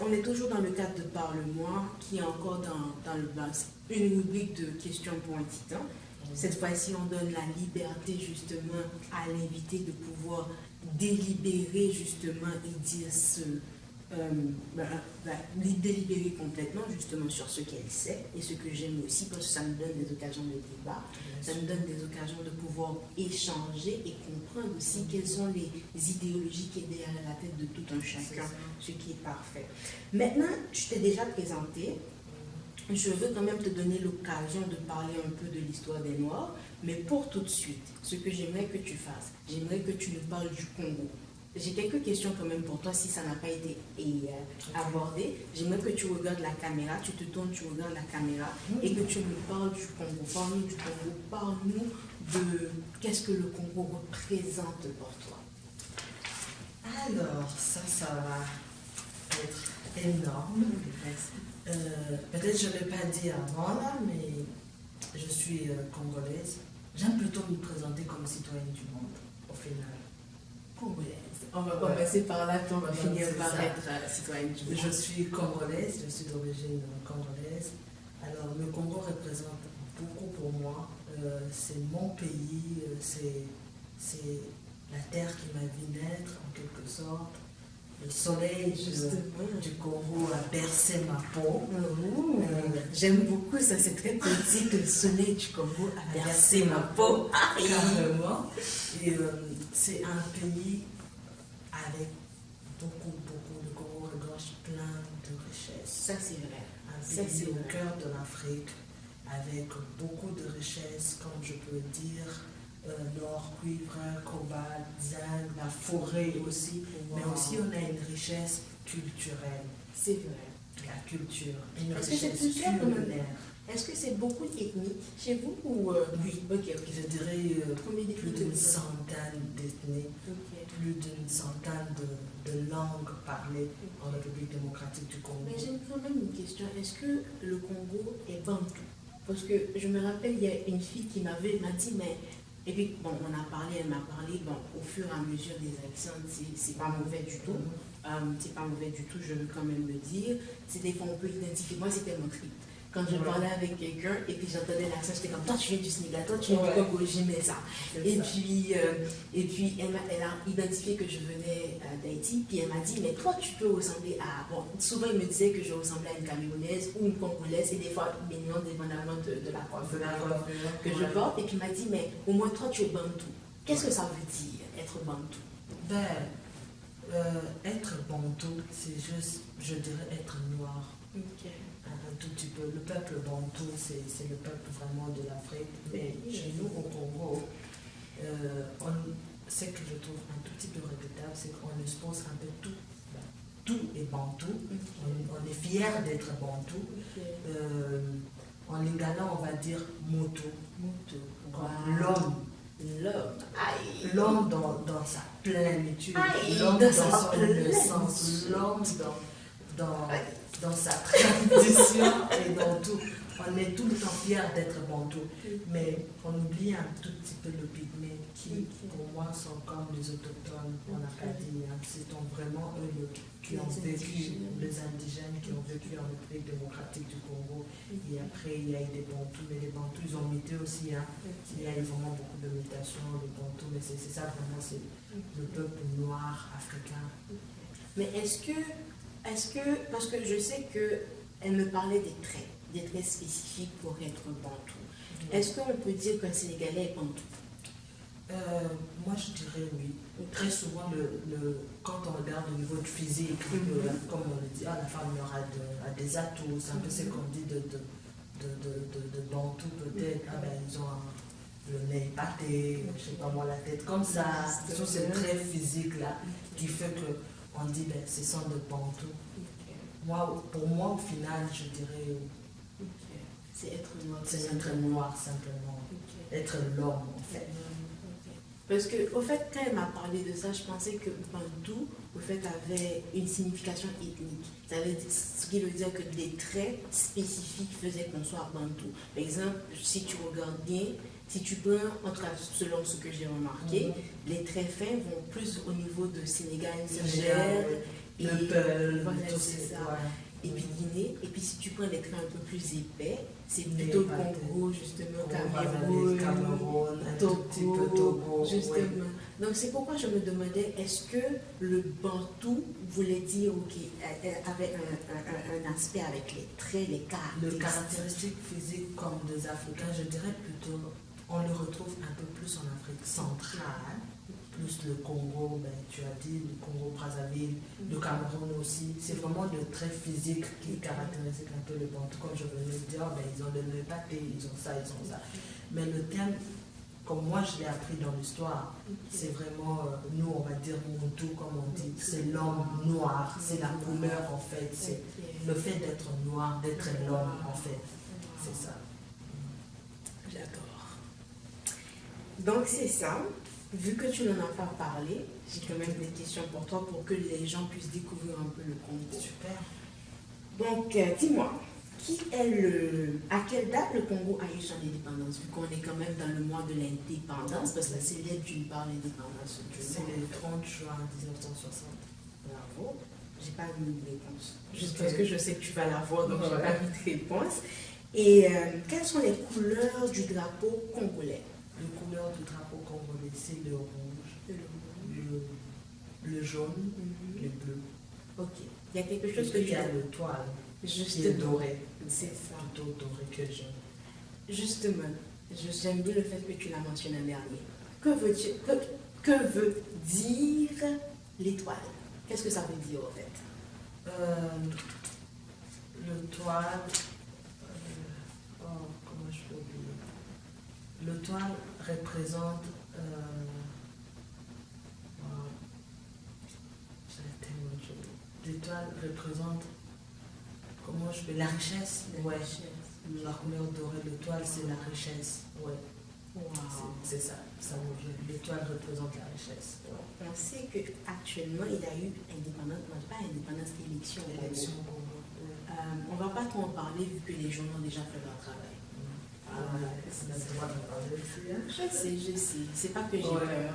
on est toujours dans le cadre de Parle-moi, qui est encore dans une rubrique de questions pour un titan. Cette fois-ci, on donne la liberté justement à l'invité de pouvoir délibérer justement et dire délibérer complètement justement sur ce qu'elle sait et ce que j'aime aussi parce que ça me donne des occasions de débat, ça me donne des occasions de pouvoir échanger et comprendre aussi quelles sont les idéologies qui sont derrière la tête de tout un chacun, ce qui est parfait. Maintenant, je t'ai déjà présenté. Je veux quand même te donner l'occasion de parler un peu de l'histoire des Noirs, mais pour tout de suite, ce que j'aimerais que tu fasses, j'aimerais que tu nous parles du Congo. J'ai quelques questions quand même pour toi si ça n'a pas été abordé. J'aimerais que tu regardes la caméra, tu te tournes, tu regardes la caméra et que tu nous parles du Congo. Parle-nous du Congo, parle-nous de qu'est-ce que le Congo représente pour toi. Alors, ça va être énorme. Peut-être je ne l'ai pas dit avant là, mais je suis congolaise. J'aime plutôt me présenter comme citoyenne du monde, au final. Congolaise. On va commencer par là, puis on va finir par être citoyenne du monde. Je suis congolaise, je suis d'origine congolaise. Alors, le Congo représente beaucoup pour moi. C'est mon pays, c'est la terre qui m'a vu naître, en quelque sorte. Le soleil du Congo a bercé ma peau. J'aime beaucoup ça, c'est très poétique. Le soleil du Congo a bercé ma peau. Carrément. Et c'est un pays avec beaucoup de Congo regorge plein de richesses. Ça, c'est vrai. Un pays au cœur de l'Afrique avec beaucoup de richesses, comme je peux dire. L'or, cuivre, cobalt, zinc, la forêt aussi, mais aussi on a une richesse culturelle. C'est vrai. La culture, une richesse culturelle. Est-ce que c'est beaucoup ethnique chez vous ou Oui, je dirais plus d'une centaine d'ethnies, plus d'une centaine de langues parlées en République démocratique du Congo. Mais j'ai quand même une question. Est-ce que le Congo est bantou? Parce que je me rappelle, il y a une fille qui m'a dit, mais... Et puis, bon, elle m'a parlé, au fur et à mesure des accents, c'est pas mauvais du tout. c'est pas mauvais du tout, je veux quand même le dire. C'est des fois on peut identifier. Moi, c'était mon trip. Quand je parlais avec quelqu'un et puis j'entendais l'accent, j'étais comme, toi tu viens du Sénégal, toi tu viens du Congo, j'aimais ça. Et puis elle a identifié que je venais d'Haïti, puis elle m'a dit, mais toi tu peux ressembler à... Bon, souvent il me disait que je ressemblais à une Camerounaise ou une Congolaise, et des fois mignon, dépendamment de la coiffure que je porte. Et puis il m'a dit, mais au moins toi tu es bantou. Qu'est-ce que ça veut dire, être bantou? Être bantou, c'est juste, je dirais, être noir. Ok. Un tout petit peu. Le peuple bantou, c'est le peuple vraiment de l'Afrique. Mais chez nous, au Congo, ce que je trouve un tout petit peu regrettable, c'est qu'on expose un peu tout. Tout est bantou. On est fier d'être bantou. En lingala, on va dire moto. L'homme. L'homme dans sa plénitude. L'homme dans son innocence. L'homme dans sa tradition et dans tout. On est tout le temps fiers d'être bantou, mais on oublie un tout petit peu le pygmée qui, pour moi, sont comme les autochtones en Acadie. Ce sont vraiment eux qui ont vécu, les indigènes qui ont vécu en République démocratique du Congo. Et après, il y a eu des bantous, mais les bantous, ils ont muté aussi. Il y a eu vraiment beaucoup de mutations, les bantous, mais c'est ça vraiment, c'est le peuple noir africain. Mais est-ce que, parce que je sais qu'elle me parlait des traits spécifiques pour être bantou. Est-ce qu'on peut dire qu'un Sénégalais est bantou? Moi, je dirais oui. Très souvent, quand on regarde au niveau du physique, comme on le dit, la femme a des atouts, c'est un peu ce qu'on dit de bantou peut-être. Ils ont le nez épaté, je ne sais pas moi, la tête comme ça. Ce sont ces traits physiques-là qui fait qu'on dit ce sont de bantou. Pour moi, au final, je dirais... C'est être noir. C'est être noir, simplement. Être l'homme, en fait. Parce que, au fait, quand elle m'a parlé de ça, je pensais que bantou, au fait, avait une signification ethnique. Ça veut dire, ce qui veut dire que des traits spécifiques faisaient qu'on soit bantou. Par exemple, si tu regardes bien, si tu prends, en tout cas, selon ce que j'ai remarqué, les traits fins vont plus au niveau de Sénégal, Niger, et voilà, c'est ça. Ouais. Et puis Guinée, et puis si tu prends des traits un peu plus épais, c'est plutôt Congo, justement, Cameroun, Togo, justement. Oui. Donc c'est pourquoi je me demandais, est-ce que le bantou voulait dire, avait un aspect avec les traits, les caractéristiques? Les caractéristiques physiques comme des Africains, je dirais plutôt, on le retrouve un peu plus en Afrique centrale. Plus le Congo, tu as dit, le Congo-Brazzaville, le Cameroun aussi. C'est vraiment le trait physique qui caractérise un peu le bantou. Comme je venais de dire, ils ont le nez épaté, ils ont ça. Mais le thème, comme moi je l'ai appris dans l'histoire, c'est vraiment, nous on va dire Montou, comme on dit, c'est l'homme noir, c'est la couleur en fait, c'est le fait d'être noir, d'être l'homme en fait. C'est ça. J'adore. Donc c'est ça. Vu que tu n'en as pas parlé, j'ai quand même des questions pour toi pour que les gens puissent découvrir un peu le Congo. Super. Donc, dis-moi, à quelle date le Congo a eu son indépendance? Vu qu'on est quand même dans le mois de l'indépendance, parce que c'est l'aide d'une part l'indépendance. C'est le 30 juin 1960. Bravo. J'ai pas mis de réponse. Juste parce que je sais que tu vas l'avoir, donc j'ai pas mis de réponse. Et quelles sont les couleurs du drapeau congolais? Les couleurs du drapeau congolais, c'est le rouge, le jaune, le bleu. Ok. Il y a quelque chose que tu as le toile qui est doré. C'est ça. Plutôt doré que jaune. Justement, j'aime bien le fait que tu l'as mentionné en dernier. Que veut dire l'étoile? Qu'est-ce que ça veut dire en fait? Le toile... comment je peux oublier? Le toile représente l'étoile représente comment je fais la richesse. La couleur dorée de l'étoile, c'est la richesse. C'est ça me vient. L'étoile représente la richesse. On sait qu'actuellement il y a eu indépendance, pas indépendance, élection. Élection. On ne va pas trop en parler vu que les journaux ont déjà fait leur travail. on a le droit de parler aussi. Hein? Je sais. C'est pas que j'ai peur,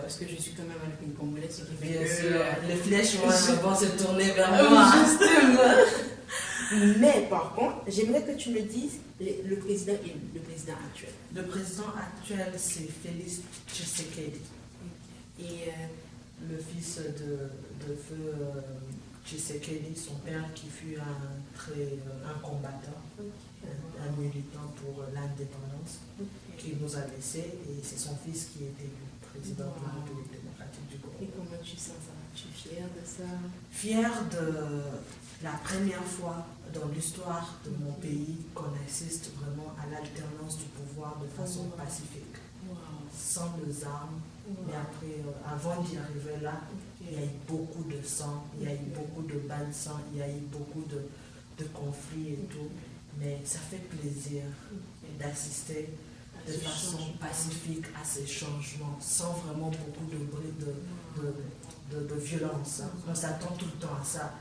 parce que je suis quand même avec une Congolaise, ce qui fait Bien que... sûr, les flèches vont se tourner vers moi. Justement. Mais par contre, j'aimerais que tu me dises le président actuel. Le président actuel, c'est Félix Tshisekedi. Et le fils de feu Tshisekedi, son père qui fut un combattant, un militant pour l'indépendance, qui nous a laissé, et c'est son fils qui était le président de la République démocratique du Congo. Et comment tu sens ça? Tu es fière de ça? Fière de la première fois dans l'histoire de mon pays qu'on assiste vraiment à l'alternance du pouvoir de façon pacifique, sans les armes. Mais après, avant d'y arriver là, il y a eu beaucoup de sang, il y a eu beaucoup de bains de sang, il y a eu beaucoup de conflits et tout. Mais ça fait plaisir d'assister de façon pacifique à ces changements, sans vraiment beaucoup de bruit de violence. On s'attend tout le temps à ça.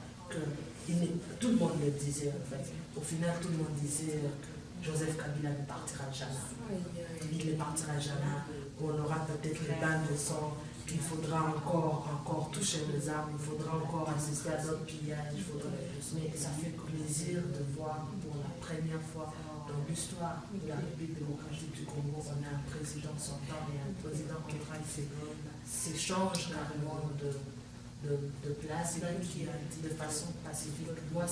Tout le monde le disait en fait. Au final, tout le monde disait Joseph Kabila ne partira jamais. Il ne partira jamais. On aura peut-être les bains de sang, qu'il faudra encore toucher les armes, il faudra encore assister à d'autres pillages. Mais ça fait plaisir de voir pour la première fois dans l'histoire de la République démocratique du Congo, on a un président sortant et un président qui s'échange carrément de place et qui a dit de façon pacifique. Moi,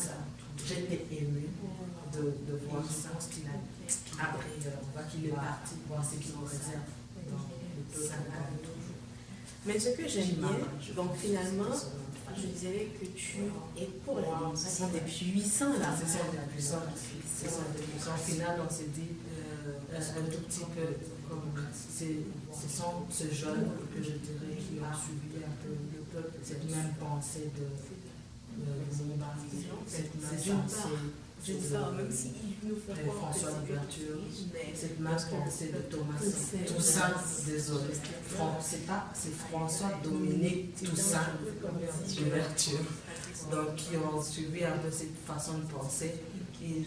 j'étais émue de voir ça. Après, on voit qu'il est parti, voir ce qu'il nous réserve dans les 5 ans. Mais ce que j'aime bien, donc finalement, je dirais que tu es pour la démonstration des puissants là. C'est ça, des puissants. C'est ça, des puissants. Au final, on s'est dit un tout petit peu, ce sont ces jeunes que je dirais qui ont suivi un peu le peuple, cette même pensée de cette même pensée de François Louverture, cette même pensée de Thomas Toussaint, désolé, c'est François Dominique Toussaint Louverture, donc qui ont suivi un peu cette façon de penser. Et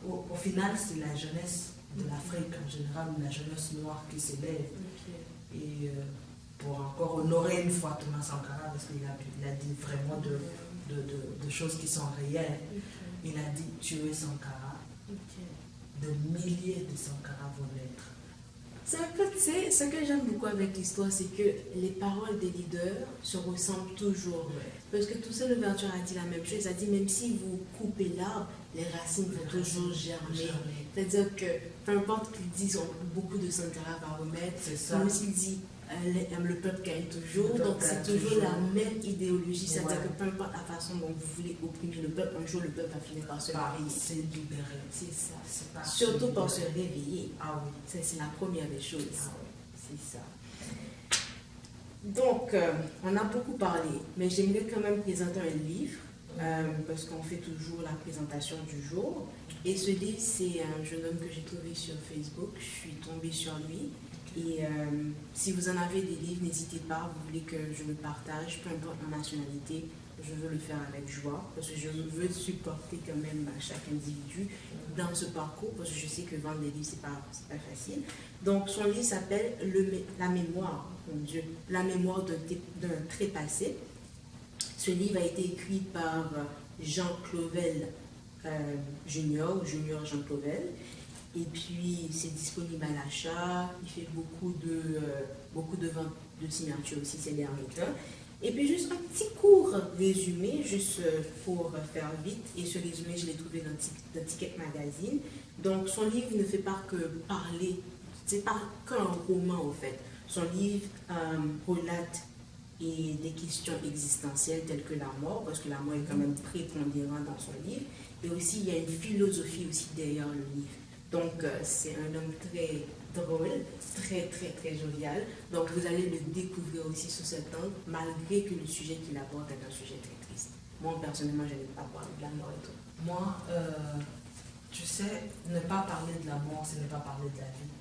au final, c'est la jeunesse de l'Afrique en général, la jeunesse noire qui s'élève. Et pour encore honorer une fois Thomas Sankara, parce qu'il a dit vraiment de choses qui sont réelles. Il a dit tuer Sankara, de milliers de Sankara vont naître. C'est un peu, tu sais, ce que j'aime beaucoup avec l'histoire, c'est que les paroles des leaders se ressemblent toujours. Parce que Toussaint Louverture a dit la même chose, il a dit même si vous coupez l'arbre, les racines vont toujours germer. C'est-à-dire que peu importe qu'ils disent, beaucoup de Sankara va remettre, comme s'il dit le peuple gagne toujours, donc c'est toujours la même idéologie, c'est-à-dire que peu importe la façon dont vous voulez opprimer le peuple, un jour le peuple va finir par se réveiller. C'est libéré. C'est ça. Surtout par se réveiller. Ah oui. C'est la première des choses. Ah oui. C'est ça. Donc, on a beaucoup parlé, mais j'aimerais quand même présenter un livre, parce qu'on fait toujours la présentation du jour. Et ce livre, c'est un jeune homme que j'ai trouvé sur Facebook. Je suis tombée sur lui. Et si vous en avez des livres, n'hésitez pas, vous voulez que je le partage, peu importe ma nationalité, je veux le faire avec joie, parce que je veux supporter quand même chaque individu dans ce parcours, parce que je sais que vendre des livres, c'est pas facile. Donc son livre s'appelle La mémoire, mon Dieu, la mémoire d'un trépassé. Ce livre a été écrit par Jean Clovel Junior Jean Clovel. Et puis, c'est disponible à l'achat. Il fait beaucoup de ventes de signatures aussi ces derniers temps. Et puis, juste un petit court résumé, juste pour faire vite. Et ce résumé, je l'ai trouvé dans Ticket Magazine. Donc, son livre ne fait pas que parler. C'est pas qu'un roman, en fait. Son livre relate des questions existentielles telles que la mort, parce que la mort est quand même prépondérante dans son livre. Et aussi, il y a une philosophie aussi derrière le livre. Donc, c'est un homme très drôle, très jovial. Donc, vous allez le découvrir aussi sous cet angle, malgré que le sujet qu'il aborde est un sujet très triste. Moi, personnellement, je n'aime pas parler de la mort et tout. Moi, tu sais, ne pas parler de la mort, ce n'est pas parler de la vie.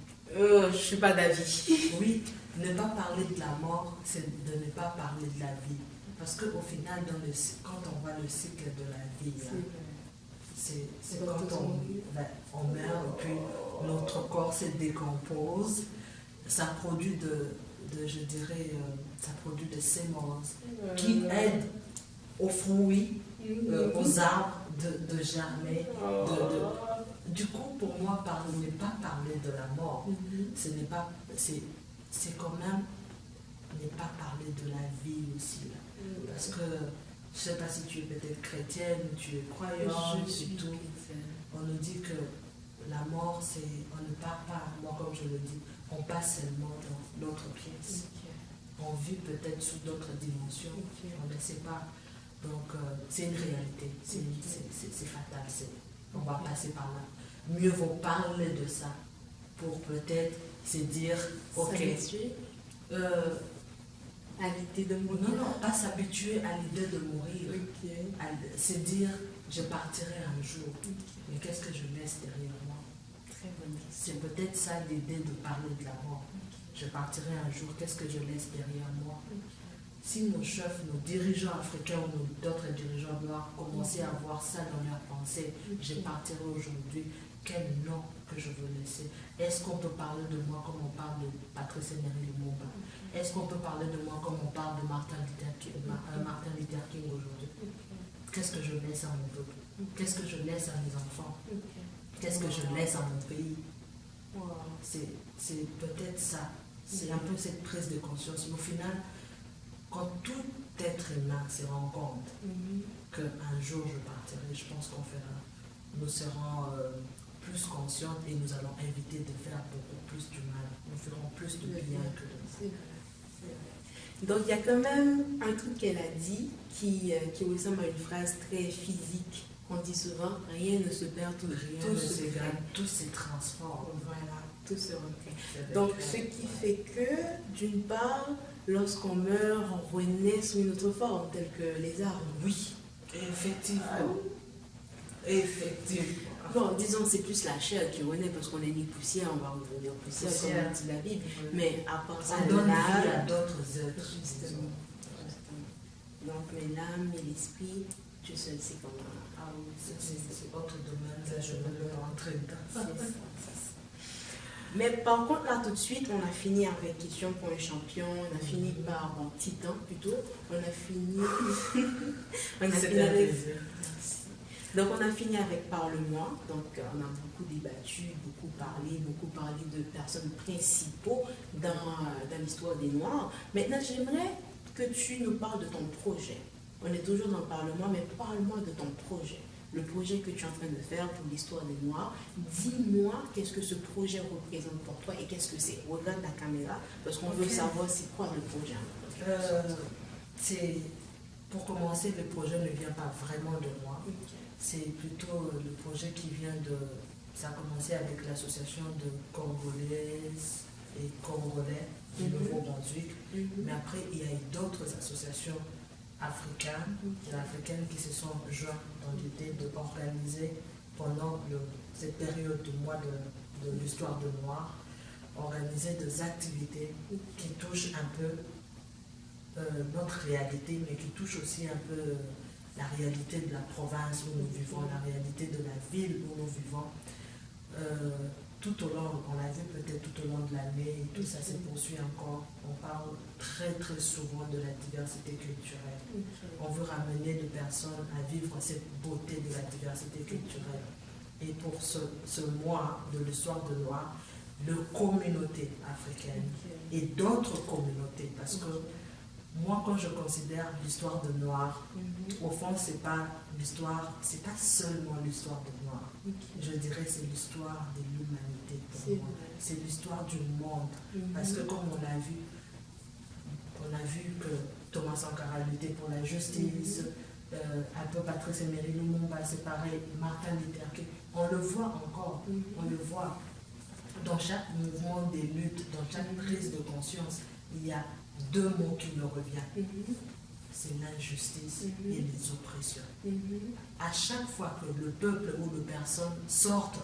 Je ne suis pas d'avis. Oui, ne pas parler de la mort, c'est de ne pas parler de la vie. Parce qu'au final, quand on voit le cycle de la vie, c'est quand on meurt et puis notre corps se décompose, ça produit je dirais, ça produit des semences qui aident aux fruits, aux arbres de germer. Du coup, pour moi, ne pas parler de la mort, c'est quand même ne pas parler de la vie aussi. Là. Parce que je ne sais pas si tu es peut-être chrétienne ou tu es croyante et tout. On nous dit que la mort, on ne part pas, moi comme je le dis, on passe seulement dans l'autre pièce. On vit peut-être sous d'autres dimensions, on ne sait pas. Donc c'est une réalité, c'est fatal, on va passer par là. Mieux vaut parler de ça pour peut-être se dire, ok, à l'idée de mourir. Non, pas s'habituer à l'idée de mourir. Se dire, je partirai un jour. Mais qu'est-ce que je laisse derrière moi? Très bonne question. C'est peut-être ça l'idée de parler de la mort. Je partirai un jour, qu'est-ce que je laisse derrière moi? Si nos chefs, nos dirigeants africains ou d'autres dirigeants doivent commencer à voir ça dans leur pensée, je partirai aujourd'hui, quel nom que je veux laisser? Est-ce qu'on peut parler de moi comme on parle de Patrice Emery Lumumba? Est-ce qu'on peut parler de moi comme on parle de Martin Luther King aujourd'hui? Qu'est-ce que je laisse à mon peuple? Qu'est-ce que je laisse à mes enfants? Qu'est-ce que je laisse à mon pays? C'est peut-être ça. C'est un peu cette prise de conscience. Au final, quand tout être humain se rend compte qu'un jour je partirai, je pense nous serons plus conscientes et nous allons éviter de faire beaucoup plus du mal. Nous ferons plus de bien que de mal. Donc il y a quand même un truc qu'elle a dit qui ressemble à une phrase très physique. On dit souvent, rien ne se perd, tout se gagne, tout se transforme. Voilà, tout se recrée. Donc ce qui fait que, d'une part, lorsqu'on meurt, on renaît sous une autre forme, telle que les arbres. Oui, effectivement. Effectivement. Bon, disons c'est plus la chair qui renaît parce qu'on est ni poussière, on va revenir poussière comme dit la Bible. Mais à part ça, on donne vie à d'autres êtres. Justement. Donc mais l'âme et l'esprit, Dieu seul sait comment. Ah oui, c'est autre domaine, ça je ne veux pas rentrer dedans. Mais par contre, là, tout de suite, on a fini avec question pour un champion, on a fini par titan plutôt, on a fini avec... Donc, on a fini avec Parle-moi, donc on a beaucoup débattu, beaucoup parlé de personnes principaux dans l'histoire des Noirs. Maintenant, j'aimerais que tu nous parles de ton projet. On est toujours dans le Parlement, mais parle-moi de ton projet. Le projet que tu es en train de faire pour l'histoire des Noirs. Dis-moi qu'est-ce que ce projet représente pour toi et qu'est-ce que c'est. Regarde la caméra parce qu'on veut savoir c'est quoi le projet. Pour commencer, le projet ne vient pas vraiment de moi. C'est plutôt le projet qui vient de... Ça a commencé avec l'association de Congolaises et Congolais du Nouveau-Brunswick. Mais après, il y a eu d'autres associations africaines qui se sont jointes dans l'idée d'organiser pendant cette période du mois de l'histoire de Noir, organiser des activités qui touchent un peu notre réalité, mais qui touchent aussi un peu la réalité de la province où nous vivons, la réalité de la ville où nous vivons. Tout au long, on l'a vu peut-être tout au long de l'année, tout ça se poursuit encore. On parle très très souvent de la diversité culturelle. On veut ramener des personnes à vivre cette beauté de la diversité culturelle. Et pour ce mois de l'histoire de Noir, de communautés africaines et d'autres communautés, parce que moi, quand je considère l'histoire de Noir, au fond, c'est pas seulement l'histoire de Noir. Je dirais c'est l'histoire de l'humanité pour moi. C'est l'histoire du monde. Parce que comme on a vu que Thomas Sankara luttait pour la justice, un peu Patrice Emery Lumumba, c'est pareil, Martin Luther King, on le voit encore, on le voit. Dans chaque mouvement des luttes, dans chaque prise de conscience, il y a deux mots qui me reviennent. C'est l'injustice et les oppressions. À chaque fois que le peuple ou les personnes sortent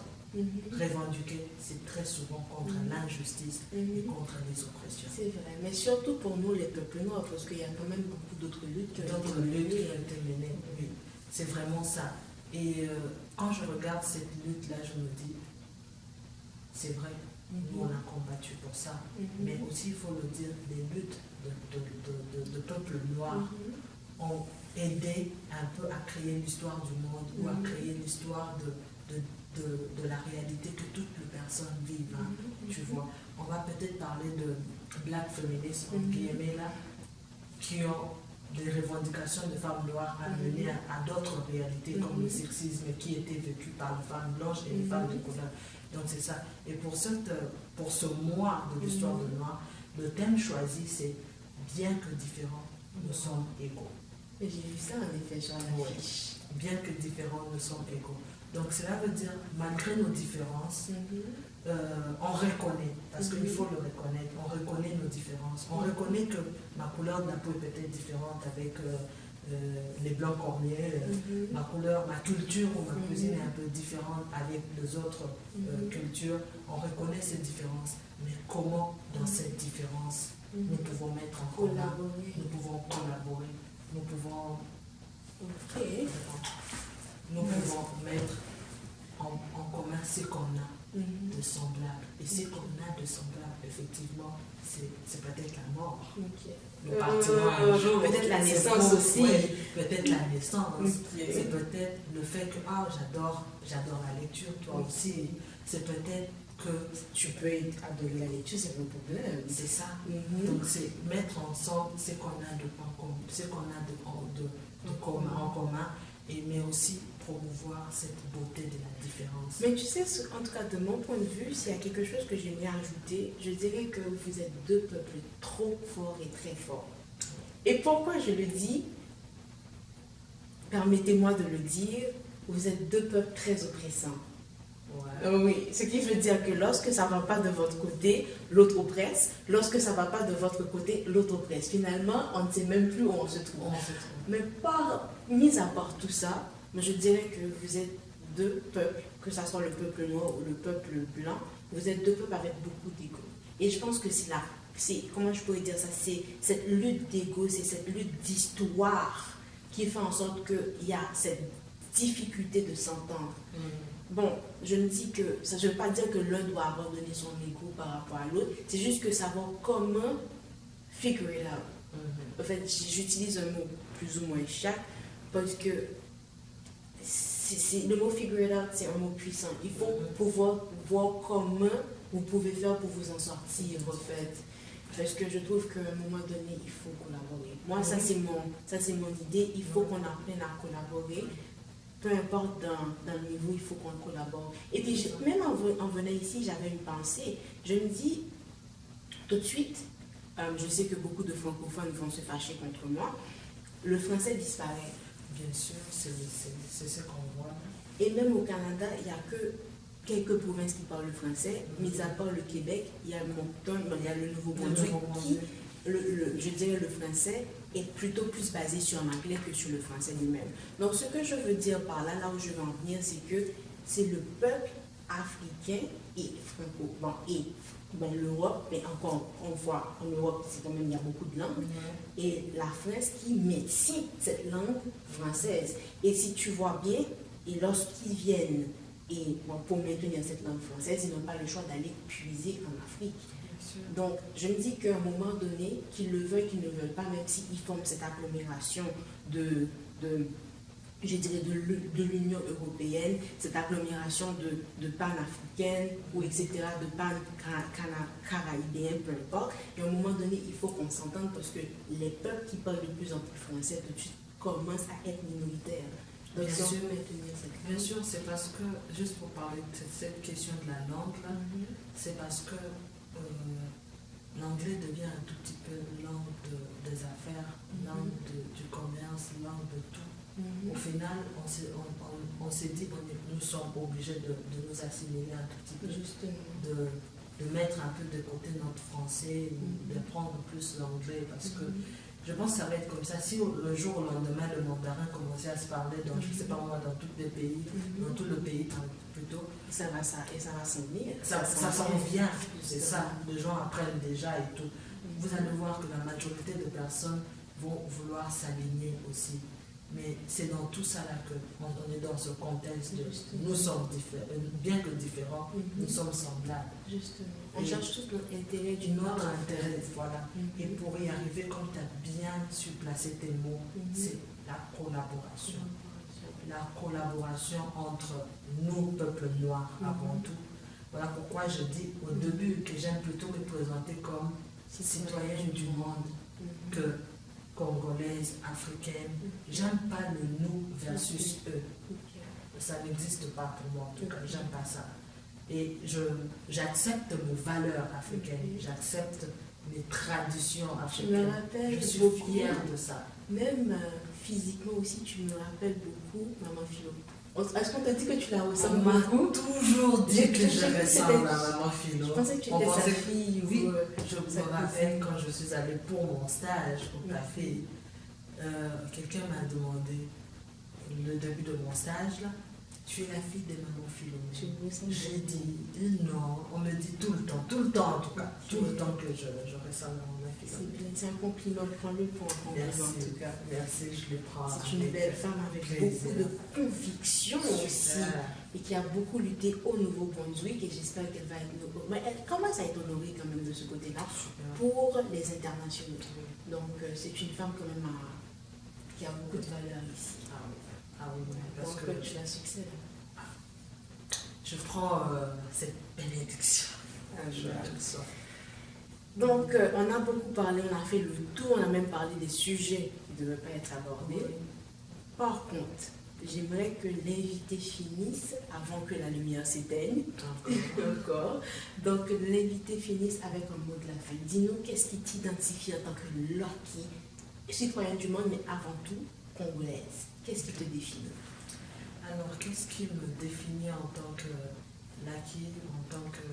revendiquer, c'est très souvent contre l'injustice et contre les oppressions. C'est vrai, mais surtout pour nous les peuples noirs, parce qu'il y a quand même beaucoup d'autres luttes qui ont été menées. Oui. C'est vraiment ça. Et quand je regarde cette lutte-là, je me dis, c'est vrai, nous on a combattu pour ça, mais aussi il faut le dire, les luttes de peuple noir ont aidé un peu à créer l'histoire du monde ou à créer l'histoire de la réalité que toutes les personnes vivent, hein, tu vois. On va peut-être parler de black féministes, entre guillemets, là, qui ont des revendications de femmes noires amenées à d'autres réalités comme le sexisme qui était vécu par les femmes blanches et les femmes de couleur. Donc c'est ça. Et pour ce mois de l'histoire de Noir, le thème choisi c'est bien que différents, nous sommes égaux. J'ai vu ça en effet sur la fiche. Bien que différents, nous sommes égaux. Donc cela veut dire, malgré nos différences, on reconnaît, parce qu'il faut le reconnaître, on reconnaît nos différences. On reconnaît que ma couleur de la peau est peut-être différente avec les blancs cormiers, ma culture ou ma cuisine est un peu différente avec les autres cultures. On reconnaît ces différences, mais comment dans cette différence nous pouvons mettre en commun, nous pouvons collaborer, nous pouvons mettre en commun ce qu'on a de semblable. Et ce qu'on a de semblable, effectivement, c'est peut-être la mort. Le partiment un jour, peut-être la naissance aussi. Ouais, peut-être la naissance. C'est peut-être le fait que j'adore la lecture, toi aussi. C'est peut-être que tu peux adorer la lecture, c'est pas un problème. C'est ça. Donc c'est mettre ensemble ce qu'on a en commun, mais aussi promouvoir cette beauté de la différence. Mais tu sais, en tout cas de mon point de vue, s'il y a quelque chose que j'aimerais ajouter, je dirais que vous êtes deux peuples trop forts et très forts. Et pourquoi je le dis? Permettez-moi de le dire, vous êtes deux peuples très oppressants. Oui, ce qui veut dire que lorsque ça ne va pas de votre côté, l'autre oppresse. Lorsque ça ne va pas de votre côté, l'autre oppresse. Finalement, on ne sait même plus où on se trouve. Mais mis à part tout ça, je dirais que vous êtes deux peuples, que ce soit le peuple noir ou le peuple blanc, vous êtes deux peuples avec beaucoup d'ego. Et je pense que comment je pourrais dire ça, c'est cette lutte d'ego, c'est cette lutte d'histoire qui fait en sorte qu'il y a cette difficulté de s'entendre. Bon, je ne dis que, ça ne veut pas dire que l'un doit abandonner son ego par rapport à l'autre, c'est juste que savoir comment figure it out. En fait, j'utilise un mot plus ou moins chaque, parce que le mot figure it out, c'est un mot puissant. Il faut pouvoir voir comment vous pouvez faire pour vous en sortir, en fait. Parce que je trouve qu'à un moment donné, il faut collaborer. Moi, ça c'est mon idée, il faut qu'on apprenne à collaborer. Peu importe dans le niveau, il faut qu'on collabore. Et puis, même en venant ici, j'avais une pensée. Je me dis, tout de suite, je sais que beaucoup de francophones vont se fâcher contre moi, le français disparaît. Bien sûr, c'est ce qu'on voit. Et même au Canada, il n'y a que quelques provinces qui parlent le français, mis à part le Québec, il y a Moncton, il y a le Nouveau-Brunswick qui, je dirais le français, est plutôt plus basé sur l'anglais que sur le français lui-même. Donc ce que je veux dire par là, où je veux en venir, c'est que c'est le peuple africain et l'Europe, mais encore, on voit en Europe, c'est quand même, il y a beaucoup de langues, et la France qui maintient cette langue française. Et si tu vois bien, et lorsqu'ils viennent, pour maintenir cette langue française, ils n'ont pas le choix d'aller puiser en Afrique. Donc, je me dis qu'à un moment donné, qu'ils le veuillent, qu'ils ne veulent pas, même s'ils forment cette agglomération de l'Union européenne, cette agglomération de pan-africaine, ou etc., de pan-caraïbéen, peu importe, et à un moment donné, il faut qu'on s'entende parce que les peuples qui parlent de plus en plus français, tout de suite, commencent à être minoritaires. Donc, bien sûr, c'est parce que, juste pour parler de cette question de la langue, là, c'est parce que l'anglais devient un tout petit peu langue des affaires, langue du commerce, langue de tout. Au final, on s'est dit que nous sommes obligés de nous assimiler un tout petit peu, de mettre un peu de côté notre français, de prendre plus l'anglais, parce que je pense que ça va être comme ça. Si le jour au lendemain, le mandarin commençait à se parler dans, je ne sais pas moi, dans tous les pays, dans tout le pays plutôt, ça va s'en venir. Ça s'en vient, c'est ça. Les gens apprennent déjà et tout. Vous allez voir que la majorité de personnes vont vouloir s'aligner aussi Mais c'est dans tout ça là qu'on est dans ce contexte de nous sommes différents, bien que différents, nous sommes semblables. Justement. On cherche tous l'intérêt du notre intérêt, voilà. Et pour y arriver, comme tu as bien su placer tes mots, c'est la collaboration. La collaboration entre nous, peuple noir, avant tout. Voilà pourquoi je dis au début que j'aime plutôt me présenter comme citoyenne du monde que congolaise, africaine. J'aime pas le nous versus eux. Ça n'existe pas pour moi, en tout cas, j'aime pas ça. Et j'accepte mes valeurs africaines, j'accepte mes traditions africaines. Je suis fière de ça. Même physiquement aussi, tu me rappelles beaucoup Maman Philo. Est-ce qu'on t'a dit que tu la ressembles beaucoup? On m'a toujours dit que je ressemble à Maman Philo. Je pensais que tu étais sa fille. Oui, je me rappelle quand je suis allée pour mon stage au café, quelqu'un m'a demandé, le début de mon stage, là, tu es la fille de Maman Philo. J'ai dit non, on me dit tout le temps en tout cas, tout le temps que je ressemble à Maman Philo. C'est bien, c'est un compliment, prends-le pour un compliment en tout cas. Merci, je le prends. C'est une belle femme avec beaucoup de conviction aussi et qui a beaucoup lutté au Nouveau-Brunswick et j'espère qu'elle va être honorée. Mais elle commence à être honorée quand même de ce côté-là pour les internationaux. Donc c'est une femme quand même qui a beaucoup de valeur ici. Ah oui, parce donc, que tu la succèdes. Je prends cette bénédiction. Donc, on a beaucoup parlé, on a fait le tour, on a même parlé des sujets qui ne devaient pas être abordés. Par contre, j'aimerais que l'invité finisse avant que la lumière s'éteigne. Encore. Donc, l'invité finisse avec un mot de la fin. Dis-nous, qu'est-ce qui t'identifie en tant que Lucky, citoyenne du monde, mais avant tout, congolaise? Qu'est-ce qui te définit? Alors, qu'est-ce qui me définit en tant que Lucky, en tant que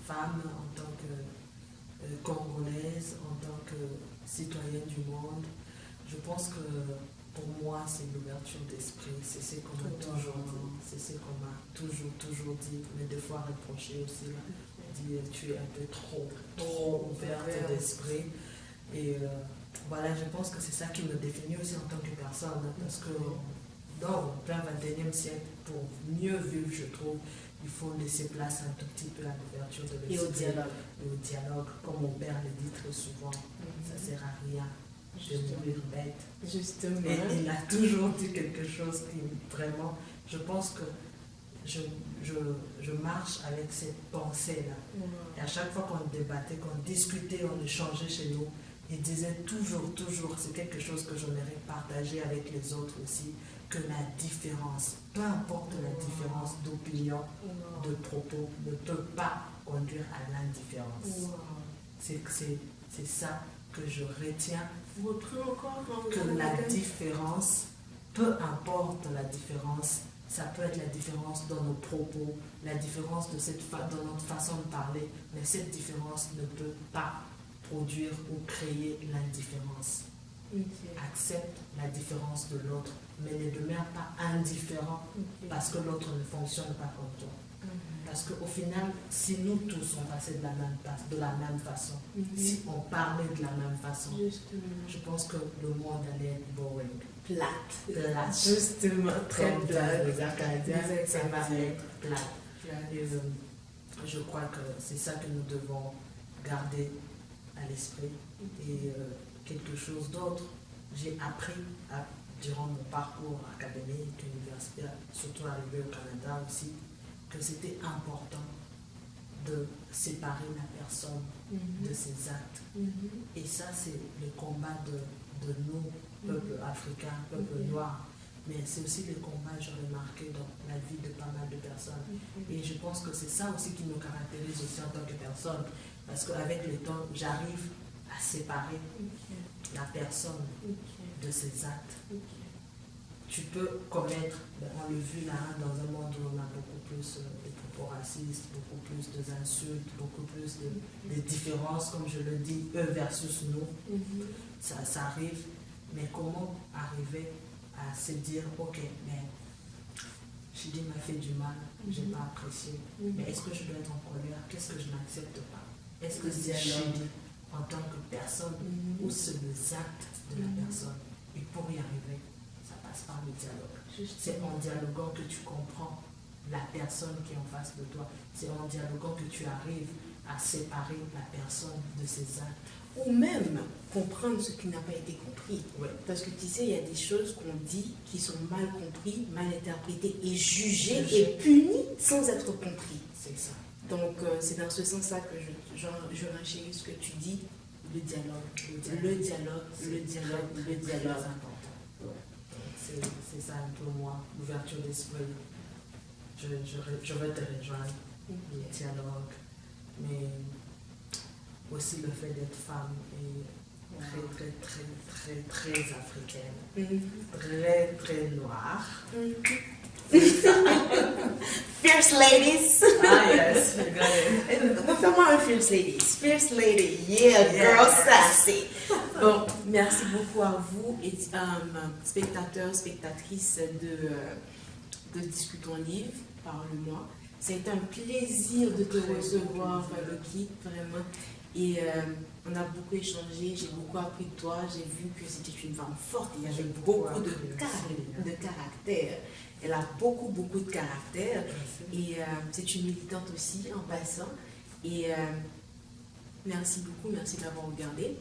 femme, en tant que congolaise, en tant que citoyenne du monde? Je pense que pour moi, c'est l'ouverture d'esprit. C'est ce qu'on m'a toujours dit. C'est ce qu'on m'a toujours dit, mais des fois reproché aussi. Dit, tu es un peu trop ouverte d'esprit. Et voilà, je pense que c'est ça qui me définit aussi en tant que personne. Parce que dans le plein 21e siècle, pour mieux vivre, je trouve, il faut laisser place un tout petit peu à l'ouverture de l'esprit. Et au dialogue. Et au dialogue. Comme mon père le dit très souvent, ça ne sert à rien de mourir bête. Justement. Et il a toujours dit quelque chose qui vraiment, je pense que je marche avec cette pensée-là. Et à chaque fois qu'on débattait, qu'on discutait, on échangeait chez nous, il disait toujours, c'est quelque chose que j'aimerais partager avec les autres aussi, que la différence, peu importe la différence d'opinion, de propos, ne peut pas conduire à l'indifférence. C'est ça que je retiens, que la différence, peu importe la différence, ça peut être la différence dans nos propos, la différence dans notre façon de parler, mais cette différence ne peut pas produire ou créer l'indifférence. Accepte la différence de l'autre, mais ne demeure pas indifférent parce que l'autre ne fonctionne pas comme toi. Parce qu'au final, si nous tous on passait de la même façon, si on parlait de la même façon, je pense que le monde allait être boring. Plate. Justement, très plate. Les Acadiens, ça va être plate. Et je crois que c'est ça que nous devons garder à l'esprit. Et quelque chose d'autre, j'ai appris durant mon parcours académique, universitaire, surtout arrivé au Canada aussi, que c'était important de séparer la personne de ses actes. Et ça, c'est le combat de nous, peuple africain, peuple noir. Mais c'est aussi le combat, j'ai remarqué, dans la vie de pas mal de personnes. Et je pense que c'est ça aussi qui nous caractérise aussi en tant que personne. Parce qu'avec le temps, j'arrive à séparer la personne de ses actes. Tu peux commettre, on l'a vu là, dans un monde où on a beaucoup plus de propos racistes, beaucoup plus d'insultes, beaucoup plus de différences, comme je le dis, eux versus nous. Ça arrive, mais comment arriver à se dire, ok, mais Chidi m'a fait du mal, je n'ai pas apprécié, mais est-ce que je dois être en colère? Qu'est-ce que je n'accepte pas? Est-ce que c'est Chidi en tant que personne ou c'est les actes de la personne? Et pour y arriver, ça passe passe par le dialogue. C'est Justement. en dialoguant que tu comprends la personne qui est en face de toi. C'est en dialoguant que tu arrives à séparer la personne de ses actes. Ou même comprendre ce qui n'a pas été compris. Ouais. Parce que tu sais, il y a des choses qu'on dit qui sont mal comprises, mal interprétées et jugées Jugées. et punies sans être compris. C'est ça. Donc c'est dans ce sens-là que je renchéris ce que tu dis, le dialogue, le dialogue, le dialogue, le Très dialogue. important. Ouais. C'est ça un peu moi, l'ouverture d'esprit. Je vais te rejoindre, le dialogue, mais aussi le fait d'être femme est très africaine, très noire. Fierce ladies. Ah yes, you got it. Fais-moi un fierce ladies. Fierce lady, yeah, girl sassy. Bon, merci beaucoup à vous, et, spectateurs, spectatrices de Discutons Livre, parle-moi. Ça a été un plaisir de te recevoir, Loki, vraiment. Et on a beaucoup échangé, j'ai beaucoup appris de toi, j'ai vu que c'était une femme forte, il y avait beaucoup de caractère. Elle a beaucoup de caractère et c'est une militante aussi en passant. Et merci beaucoup, merci d'avoir regardé.